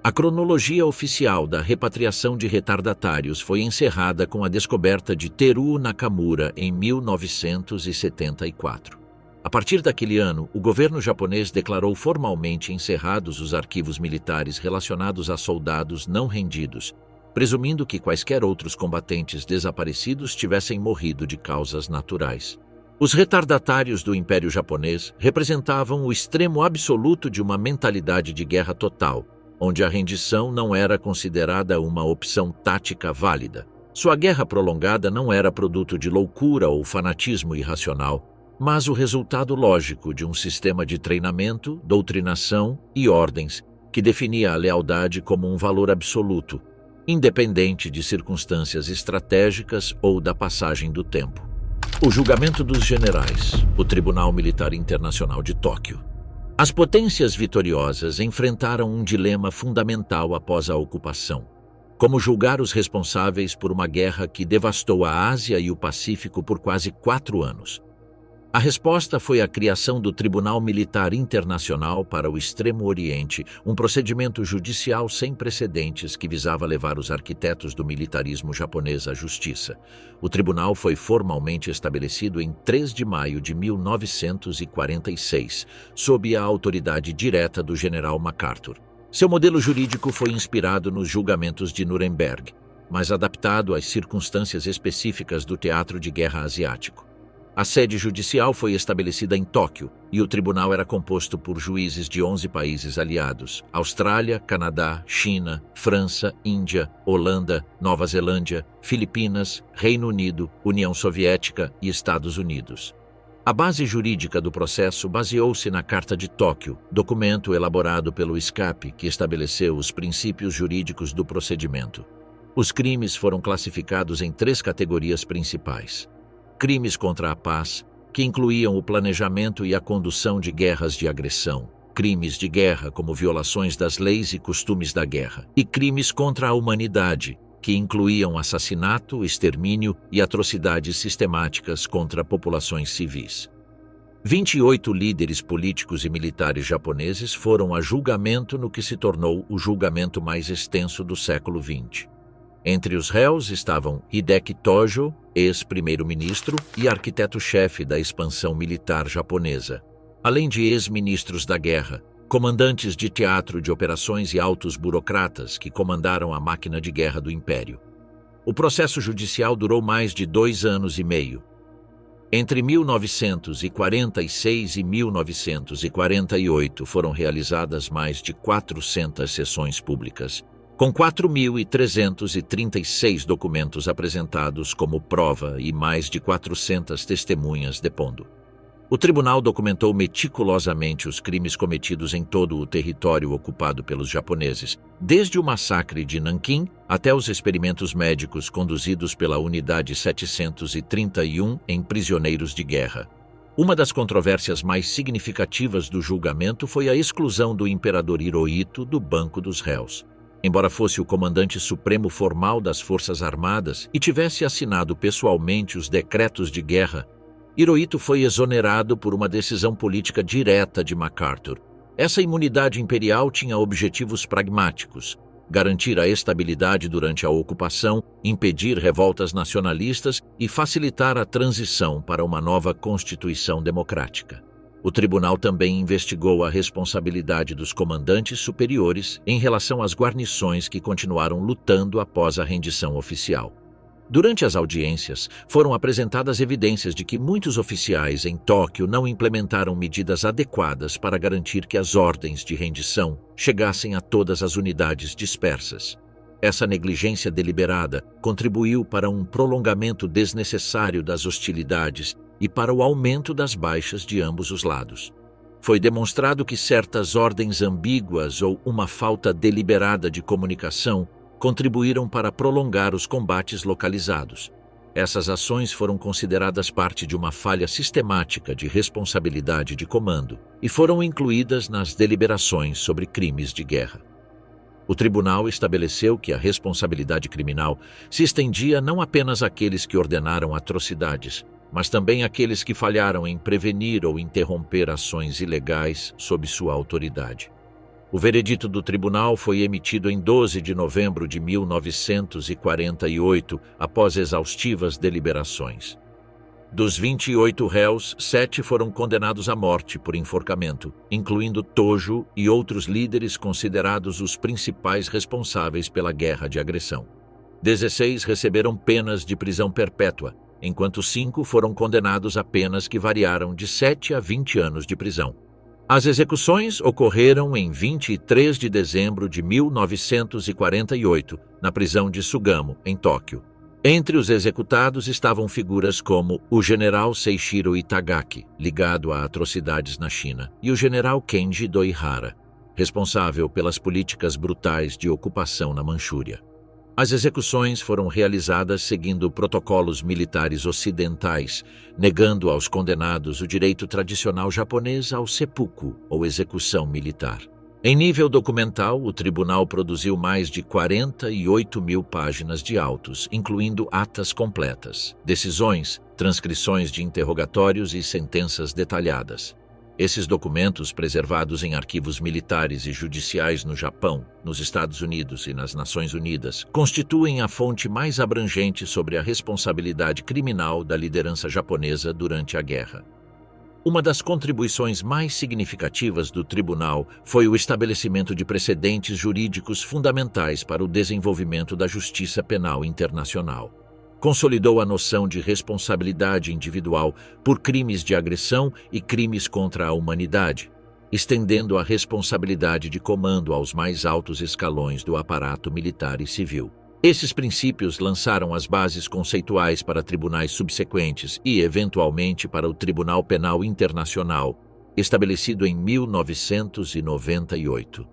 A cronologia oficial da repatriação de retardatários foi encerrada com a descoberta de Teru Nakamura em 1974. A partir daquele ano, o governo japonês declarou formalmente encerrados os arquivos militares relacionados a soldados não rendidos, presumindo que quaisquer outros combatentes desaparecidos tivessem morrido de causas naturais. Os retardatários do Império Japonês representavam o extremo absoluto de uma mentalidade de guerra total, onde a rendição não era considerada uma opção tática válida. Sua guerra prolongada não era produto de loucura ou fanatismo irracional, mas o resultado lógico de um sistema de treinamento, doutrinação e ordens que definia a lealdade como um valor absoluto, independente de circunstâncias estratégicas ou da passagem do tempo. O julgamento dos generais, o Tribunal Militar Internacional de Tóquio. As potências vitoriosas enfrentaram um dilema fundamental após a ocupação: como julgar os responsáveis por uma guerra que devastou a Ásia e o Pacífico por quase 4 anos. A resposta foi a criação do Tribunal Militar Internacional para o Extremo Oriente, um procedimento judicial sem precedentes que visava levar os arquitetos do militarismo japonês à justiça. O tribunal foi formalmente estabelecido em 3 de maio de 1946, sob a autoridade direta do general MacArthur. Seu modelo jurídico foi inspirado nos julgamentos de Nuremberg, mas adaptado às circunstâncias específicas do teatro de guerra asiático. A sede judicial foi estabelecida em Tóquio e o tribunal era composto por juízes de 11 países aliados: Austrália, Canadá, China, França, Índia, Holanda, Nova Zelândia, Filipinas, Reino Unido, União Soviética e Estados Unidos. A base jurídica do processo baseou-se na Carta de Tóquio, documento elaborado pelo SCAP que estabeleceu os princípios jurídicos do procedimento. Os crimes foram classificados em 3 categorias principais: crimes contra a paz, que incluíam o planejamento e a condução de guerras de agressão, crimes de guerra como violações das leis e costumes da guerra, e crimes contra a humanidade, que incluíam assassinato, extermínio e atrocidades sistemáticas contra populações civis. 28 líderes políticos e militares japoneses foram a julgamento no que se tornou o julgamento mais extenso do século XX. Entre os réus estavam Hideki Tojo, ex-primeiro-ministro e arquiteto-chefe da expansão militar japonesa, além de ex-ministros da guerra, comandantes de teatro de operações e altos burocratas que comandaram a máquina de guerra do Império. O processo judicial durou mais de 2 anos e meio. Entre 1946 e 1948 foram realizadas mais de 400 sessões públicas, com 4.336 documentos apresentados como prova e mais de 400 testemunhas depondo. O tribunal documentou meticulosamente os crimes cometidos em todo o território ocupado pelos japoneses, desde o massacre de Nanquim até os experimentos médicos conduzidos pela Unidade 731 em prisioneiros de guerra. Uma das controvérsias mais significativas do julgamento foi a exclusão do imperador Hirohito do banco dos réus. Embora fosse o comandante supremo formal das Forças Armadas e tivesse assinado pessoalmente os decretos de guerra, Hirohito foi exonerado por uma decisão política direta de MacArthur. Essa imunidade imperial tinha objetivos pragmáticos: garantir a estabilidade durante a ocupação, impedir revoltas nacionalistas e facilitar a transição para uma nova Constituição democrática. O tribunal também investigou a responsabilidade dos comandantes superiores em relação às guarnições que continuaram lutando após a rendição oficial. Durante as audiências, foram apresentadas evidências de que muitos oficiais em Tóquio não implementaram medidas adequadas para garantir que as ordens de rendição chegassem a todas as unidades dispersas. Essa negligência deliberada contribuiu para um prolongamento desnecessário das hostilidades e para o aumento das baixas de ambos os lados. Foi demonstrado que certas ordens ambíguas ou uma falta deliberada de comunicação contribuíram para prolongar os combates localizados. Essas ações foram consideradas parte de uma falha sistemática de responsabilidade de comando e foram incluídas nas deliberações sobre crimes de guerra. O tribunal estabeleceu que a responsabilidade criminal se estendia não apenas àqueles que ordenaram atrocidades, mas também àqueles que falharam em prevenir ou interromper ações ilegais sob sua autoridade. O veredito do tribunal foi emitido em 12 de novembro de 1948, após exaustivas deliberações. Dos 28 réus, 7 foram condenados à morte por enforcamento, incluindo Tojo e outros líderes considerados os principais responsáveis pela guerra de agressão. 16 receberam penas de prisão perpétua, enquanto 5 foram condenados a penas que variaram de 7 a 20 anos de prisão. As execuções ocorreram em 23 de dezembro de 1948, na prisão de Sugamo, em Tóquio. Entre os executados estavam figuras como o general Seishiro Itagaki, ligado a atrocidades na China, e o general Kenji Doihara, responsável pelas políticas brutais de ocupação na Manchúria. As execuções foram realizadas seguindo protocolos militares ocidentais, negando aos condenados o direito tradicional japonês ao seppuku, ou execução militar. Em nível documental, o tribunal produziu mais de 48 mil páginas de autos, incluindo atas completas, decisões, transcrições de interrogatórios e sentenças detalhadas. Esses documentos, preservados em arquivos militares e judiciais no Japão, nos Estados Unidos e nas Nações Unidas, constituem a fonte mais abrangente sobre a responsabilidade criminal da liderança japonesa durante a guerra. Uma das contribuições mais significativas do tribunal foi o estabelecimento de precedentes jurídicos fundamentais para o desenvolvimento da justiça penal internacional. Consolidou a noção de responsabilidade individual por crimes de agressão e crimes contra a humanidade, estendendo a responsabilidade de comando aos mais altos escalões do aparato militar e civil. Esses princípios lançaram as bases conceituais para tribunais subsequentes e, eventualmente, para o Tribunal Penal Internacional, estabelecido em 1998.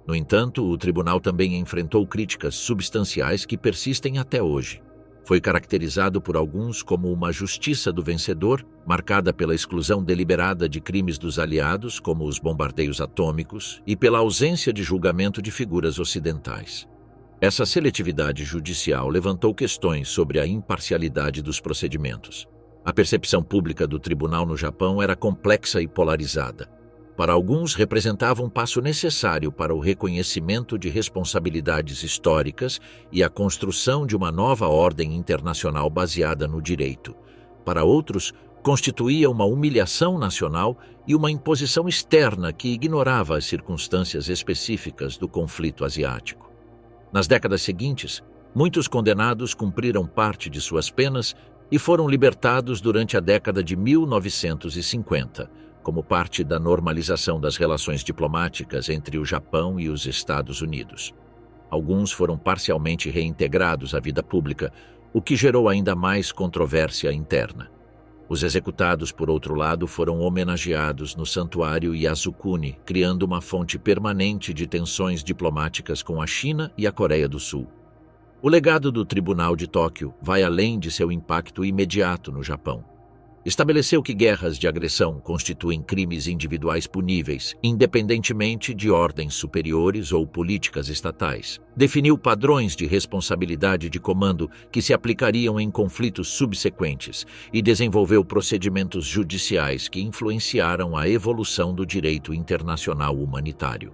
No entanto, o tribunal também enfrentou críticas substanciais que persistem até hoje. Foi caracterizado por alguns como uma justiça do vencedor, marcada pela exclusão deliberada de crimes dos aliados, como os bombardeios atômicos, e pela ausência de julgamento de figuras ocidentais. Essa seletividade judicial levantou questões sobre a imparcialidade dos procedimentos. A percepção pública do tribunal no Japão era complexa e polarizada. Para alguns, representava um passo necessário para o reconhecimento de responsabilidades históricas e a construção de uma nova ordem internacional baseada no direito. Para outros, constituía uma humilhação nacional e uma imposição externa que ignorava as circunstâncias específicas do conflito asiático. Nas décadas seguintes, muitos condenados cumpriram parte de suas penas e foram libertados durante a década de 1950, como parte da normalização das relações diplomáticas entre o Japão e os Estados Unidos. Alguns foram parcialmente reintegrados à vida pública, o que gerou ainda mais controvérsia interna. Os executados, por outro lado, foram homenageados no Santuário Yasukuni, criando uma fonte permanente de tensões diplomáticas com a China e a Coreia do Sul. O legado do Tribunal de Tóquio vai além de seu impacto imediato no Japão. Estabeleceu que guerras de agressão constituem crimes individuais puníveis, independentemente de ordens superiores ou políticas estatais. Definiu padrões de responsabilidade de comando que se aplicariam em conflitos subsequentes e desenvolveu procedimentos judiciais que influenciaram a evolução do direito internacional humanitário.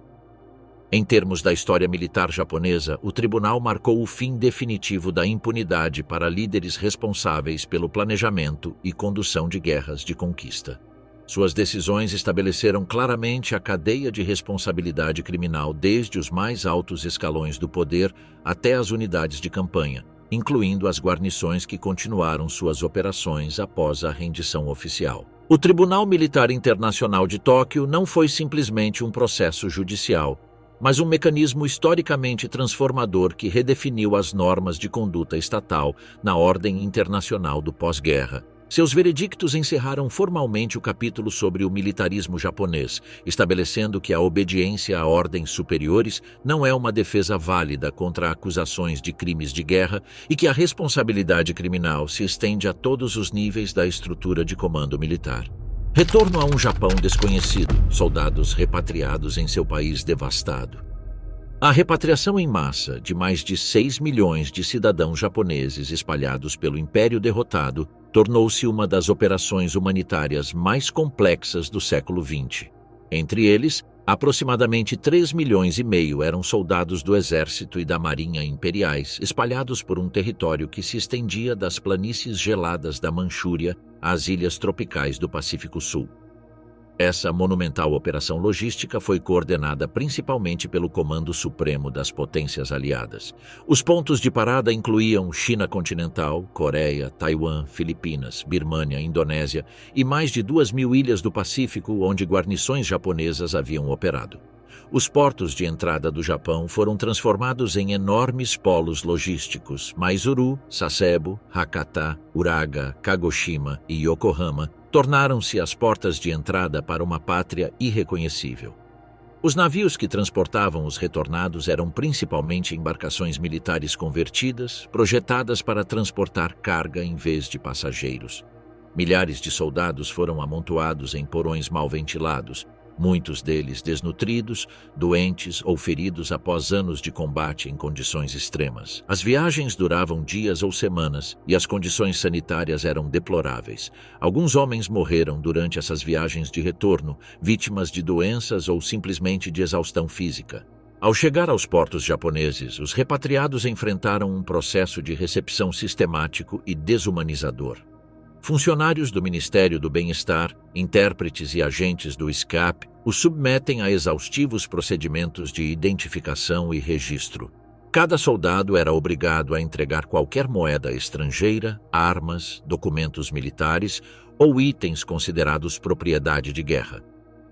Em termos da história militar japonesa, o tribunal marcou o fim definitivo da impunidade para líderes responsáveis pelo planejamento e condução de guerras de conquista. Suas decisões estabeleceram claramente a cadeia de responsabilidade criminal desde os mais altos escalões do poder até as unidades de campanha, incluindo as guarnições que continuaram suas operações após a rendição oficial. O Tribunal Militar Internacional de Tóquio não foi simplesmente um processo judicial, mas um mecanismo historicamente transformador que redefiniu as normas de conduta estatal na ordem internacional do pós-guerra, Seus veredictos encerraram formalmente o capítulo sobre o militarismo japonês, estabelecendo que a obediência a ordens superiores não é uma defesa válida contra acusações de crimes de guerra e que a responsabilidade criminal se estende a todos os níveis da estrutura de comando militar. Retorno a um Japão desconhecido, soldados repatriados em seu país devastado. A repatriação em massa de mais de 6 milhões de cidadãos japoneses espalhados pelo Império derrotado tornou-se uma das operações humanitárias mais complexas do século XX. Entre eles, aproximadamente 3,5 milhões eram soldados do Exército e da Marinha Imperiais, espalhados por um território que se estendia das planícies geladas da Manchúria às ilhas tropicais do Pacífico Sul. Essa monumental operação logística foi coordenada principalmente pelo Comando Supremo das Potências Aliadas. Os pontos de parada incluíam China continental, Coreia, Taiwan, Filipinas, Birmânia, Indonésia e mais de 2.000 ilhas do Pacífico onde guarnições japonesas haviam operado. Os portos de entrada do Japão foram transformados em enormes polos logísticos. Maizuru, Sasebo, Hakata, Uraga, Kagoshima e Yokohama tornaram-se as portas de entrada para uma pátria irreconhecível. Os navios que transportavam os retornados eram principalmente embarcações militares convertidas, projetadas para transportar carga em vez de passageiros. Milhares de soldados foram amontoados em porões mal ventilados, muitos deles desnutridos, doentes ou feridos após anos de combate em condições extremas. As viagens duravam dias ou semanas e as condições sanitárias eram deploráveis. Alguns homens morreram durante essas viagens de retorno, vítimas de doenças ou simplesmente de exaustão física. Ao chegar aos portos japoneses, os repatriados enfrentaram um processo de recepção sistemático e desumanizador. Funcionários do Ministério do Bem-Estar, intérpretes e agentes do SCAP os submetem a exaustivos procedimentos de identificação e registro. Cada soldado era obrigado a entregar qualquer moeda estrangeira, armas, documentos militares ou itens considerados propriedade de guerra.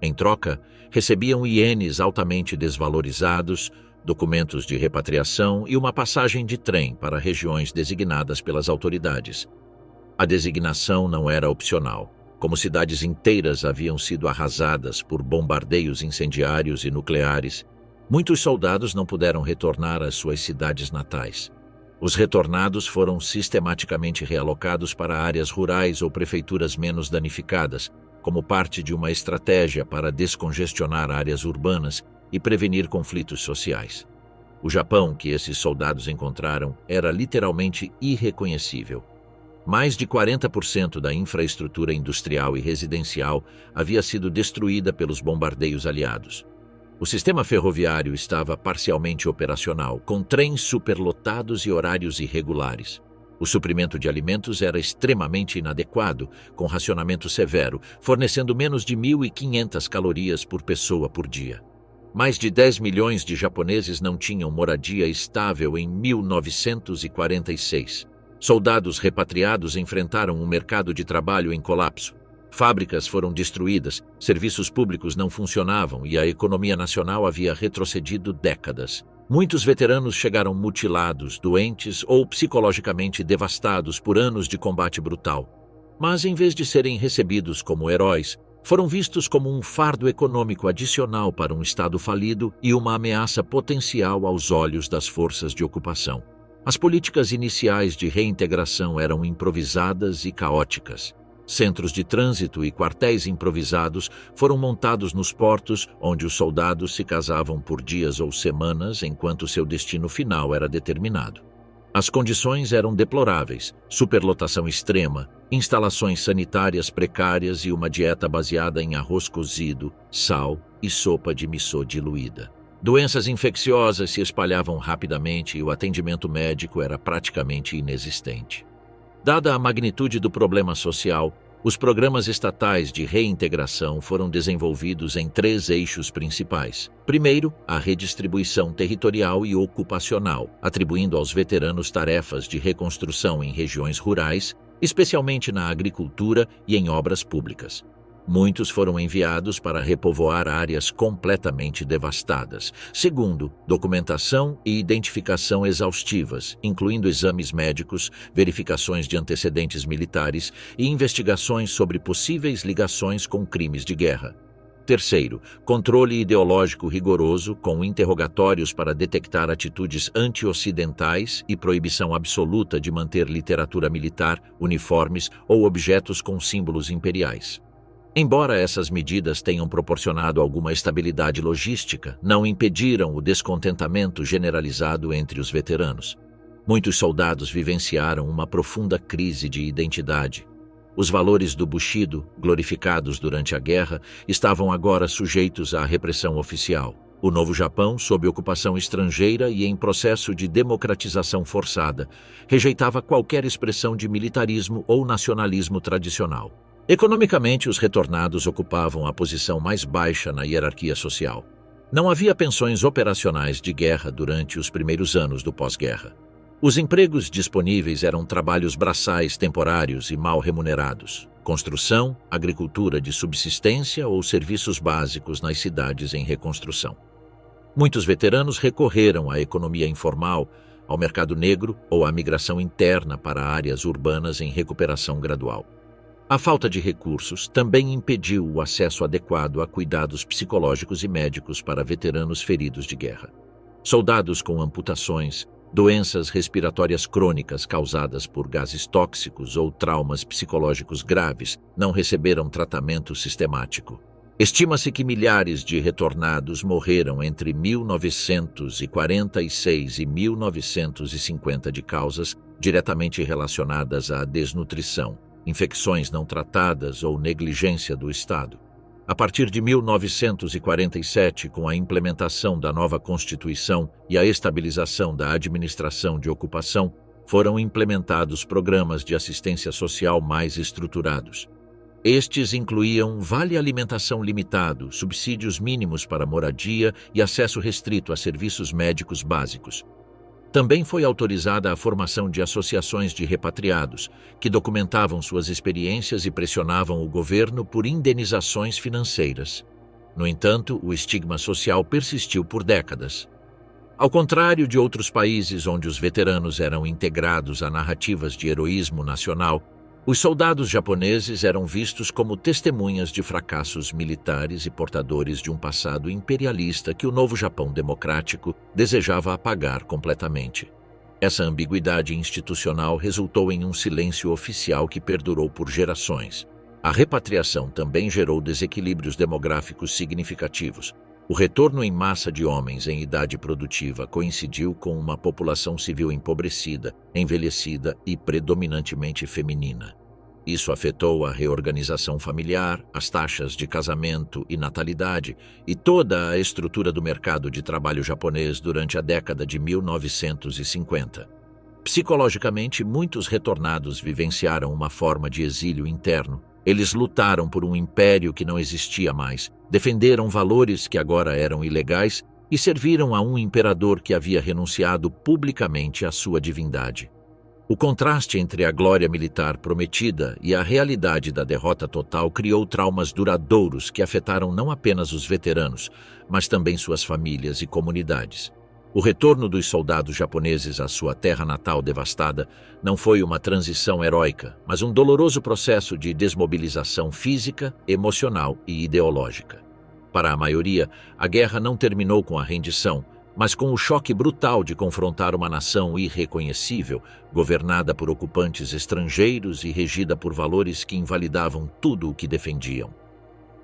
Em troca, recebiam ienes altamente desvalorizados, documentos de repatriação e uma passagem de trem para regiões designadas pelas autoridades. A designação não era opcional. Como cidades inteiras haviam sido arrasadas por bombardeios incendiários e nucleares, muitos soldados não puderam retornar às suas cidades natais. Os retornados foram sistematicamente realocados para áreas rurais ou prefeituras menos danificadas, como parte de uma estratégia para descongestionar áreas urbanas e prevenir conflitos sociais. O Japão que esses soldados encontraram era literalmente irreconhecível. Mais de 40% da infraestrutura industrial e residencial havia sido destruída pelos bombardeios aliados. O sistema ferroviário estava parcialmente operacional, com trens superlotados e horários irregulares. O suprimento de alimentos era extremamente inadequado, com racionamento severo, fornecendo menos de 1.500 calorias por pessoa por dia. Mais de 10 milhões de japoneses não tinham moradia estável em 1946. Soldados repatriados enfrentaram um mercado de trabalho em colapso. Fábricas foram destruídas, serviços públicos não funcionavam e a economia nacional havia retrocedido décadas. Muitos veteranos chegaram mutilados, doentes ou psicologicamente devastados por anos de combate brutal. Mas, em vez de serem recebidos como heróis, foram vistos como um fardo econômico adicional para um Estado falido e uma ameaça potencial aos olhos das forças de ocupação. As políticas iniciais de reintegração eram improvisadas e caóticas. Centros de trânsito e quartéis improvisados foram montados nos portos, onde os soldados se casavam por dias ou semanas enquanto seu destino final era determinado. As condições eram deploráveis: superlotação extrema, instalações sanitárias precárias e uma dieta baseada em arroz cozido, sal e sopa de miso diluída. Doenças infecciosas se espalhavam rapidamente e o atendimento médico era praticamente inexistente. Dada a magnitude do problema social, os programas estatais de reintegração foram desenvolvidos em 3 eixos principais. Primeiro, a redistribuição territorial e ocupacional, atribuindo aos veteranos tarefas de reconstrução em regiões rurais, especialmente na agricultura e em obras públicas. Muitos foram enviados para repovoar áreas completamente devastadas, segundo documentação e identificação exaustivas, incluindo exames médicos, verificações de antecedentes militares e investigações sobre possíveis ligações com crimes de guerra. Terceiro, controle ideológico rigoroso, com interrogatórios para detectar atitudes anti-ocidentais e proibição absoluta de manter literatura militar, uniformes ou objetos com símbolos imperiais. Embora essas medidas tenham proporcionado alguma estabilidade logística, não impediram o descontentamento generalizado entre os veteranos. Muitos soldados vivenciaram uma profunda crise de identidade. Os valores do Bushido, glorificados durante a guerra, estavam agora sujeitos à repressão oficial. O Novo Japão, sob ocupação estrangeira e em processo de democratização forçada, rejeitava qualquer expressão de militarismo ou nacionalismo tradicional. Economicamente, os retornados ocupavam a posição mais baixa na hierarquia social. Não havia pensões operacionais de guerra durante os primeiros anos do pós-guerra. Os empregos disponíveis eram trabalhos braçais temporários e mal remunerados, construção, agricultura de subsistência ou serviços básicos nas cidades em reconstrução. Muitos veteranos recorreram à economia informal, ao mercado negro ou à migração interna para áreas urbanas em recuperação gradual. A falta de recursos também impediu o acesso adequado a cuidados psicológicos e médicos para veteranos feridos de guerra. Soldados com amputações, doenças respiratórias crônicas causadas por gases tóxicos ou traumas psicológicos graves não receberam tratamento sistemático. Estima-se que milhares de retornados morreram entre 1946 e 1950 de causas diretamente relacionadas à desnutrição, infecções não tratadas ou negligência do Estado. A partir de 1947, com a implementação da nova Constituição e a estabilização da administração de ocupação, foram implementados programas de assistência social mais estruturados. Estes incluíam vale alimentação limitado, subsídios mínimos para moradia e acesso restrito a serviços médicos básicos. Também foi autorizada a formação de associações de repatriados, que documentavam suas experiências e pressionavam o governo por indenizações financeiras. No entanto, o estigma social persistiu por décadas. Ao contrário de outros países onde os veteranos eram integrados a narrativas de heroísmo nacional, os soldados japoneses eram vistos como testemunhas de fracassos militares e portadores de um passado imperialista que o novo Japão democrático desejava apagar completamente. Essa ambiguidade institucional resultou em um silêncio oficial que perdurou por gerações. A repatriação também gerou desequilíbrios demográficos significativos. O retorno em massa de homens em idade produtiva coincidiu com uma população civil empobrecida, envelhecida e predominantemente feminina. Isso afetou a reorganização familiar, as taxas de casamento e natalidade e toda a estrutura do mercado de trabalho japonês durante a década de 1950. Psicologicamente, muitos retornados vivenciaram uma forma de exílio interno. Eles lutaram por um império que não existia mais, defenderam valores que agora eram ilegais e serviram a um imperador que havia renunciado publicamente à sua divindade. O contraste entre a glória militar prometida e a realidade da derrota total criou traumas duradouros que afetaram não apenas os veteranos, mas também suas famílias e comunidades. O retorno dos soldados japoneses à sua terra natal devastada não foi uma transição heróica, mas um doloroso processo de desmobilização física, emocional e ideológica. Para a maioria, a guerra não terminou com a rendição, mas com o choque brutal de confrontar uma nação irreconhecível, governada por ocupantes estrangeiros e regida por valores que invalidavam tudo o que defendiam.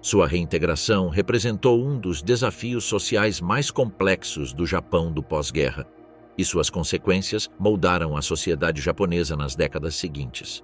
Sua reintegração representou um dos desafios sociais mais complexos do Japão do pós-guerra, e suas consequências moldaram a sociedade japonesa nas décadas seguintes.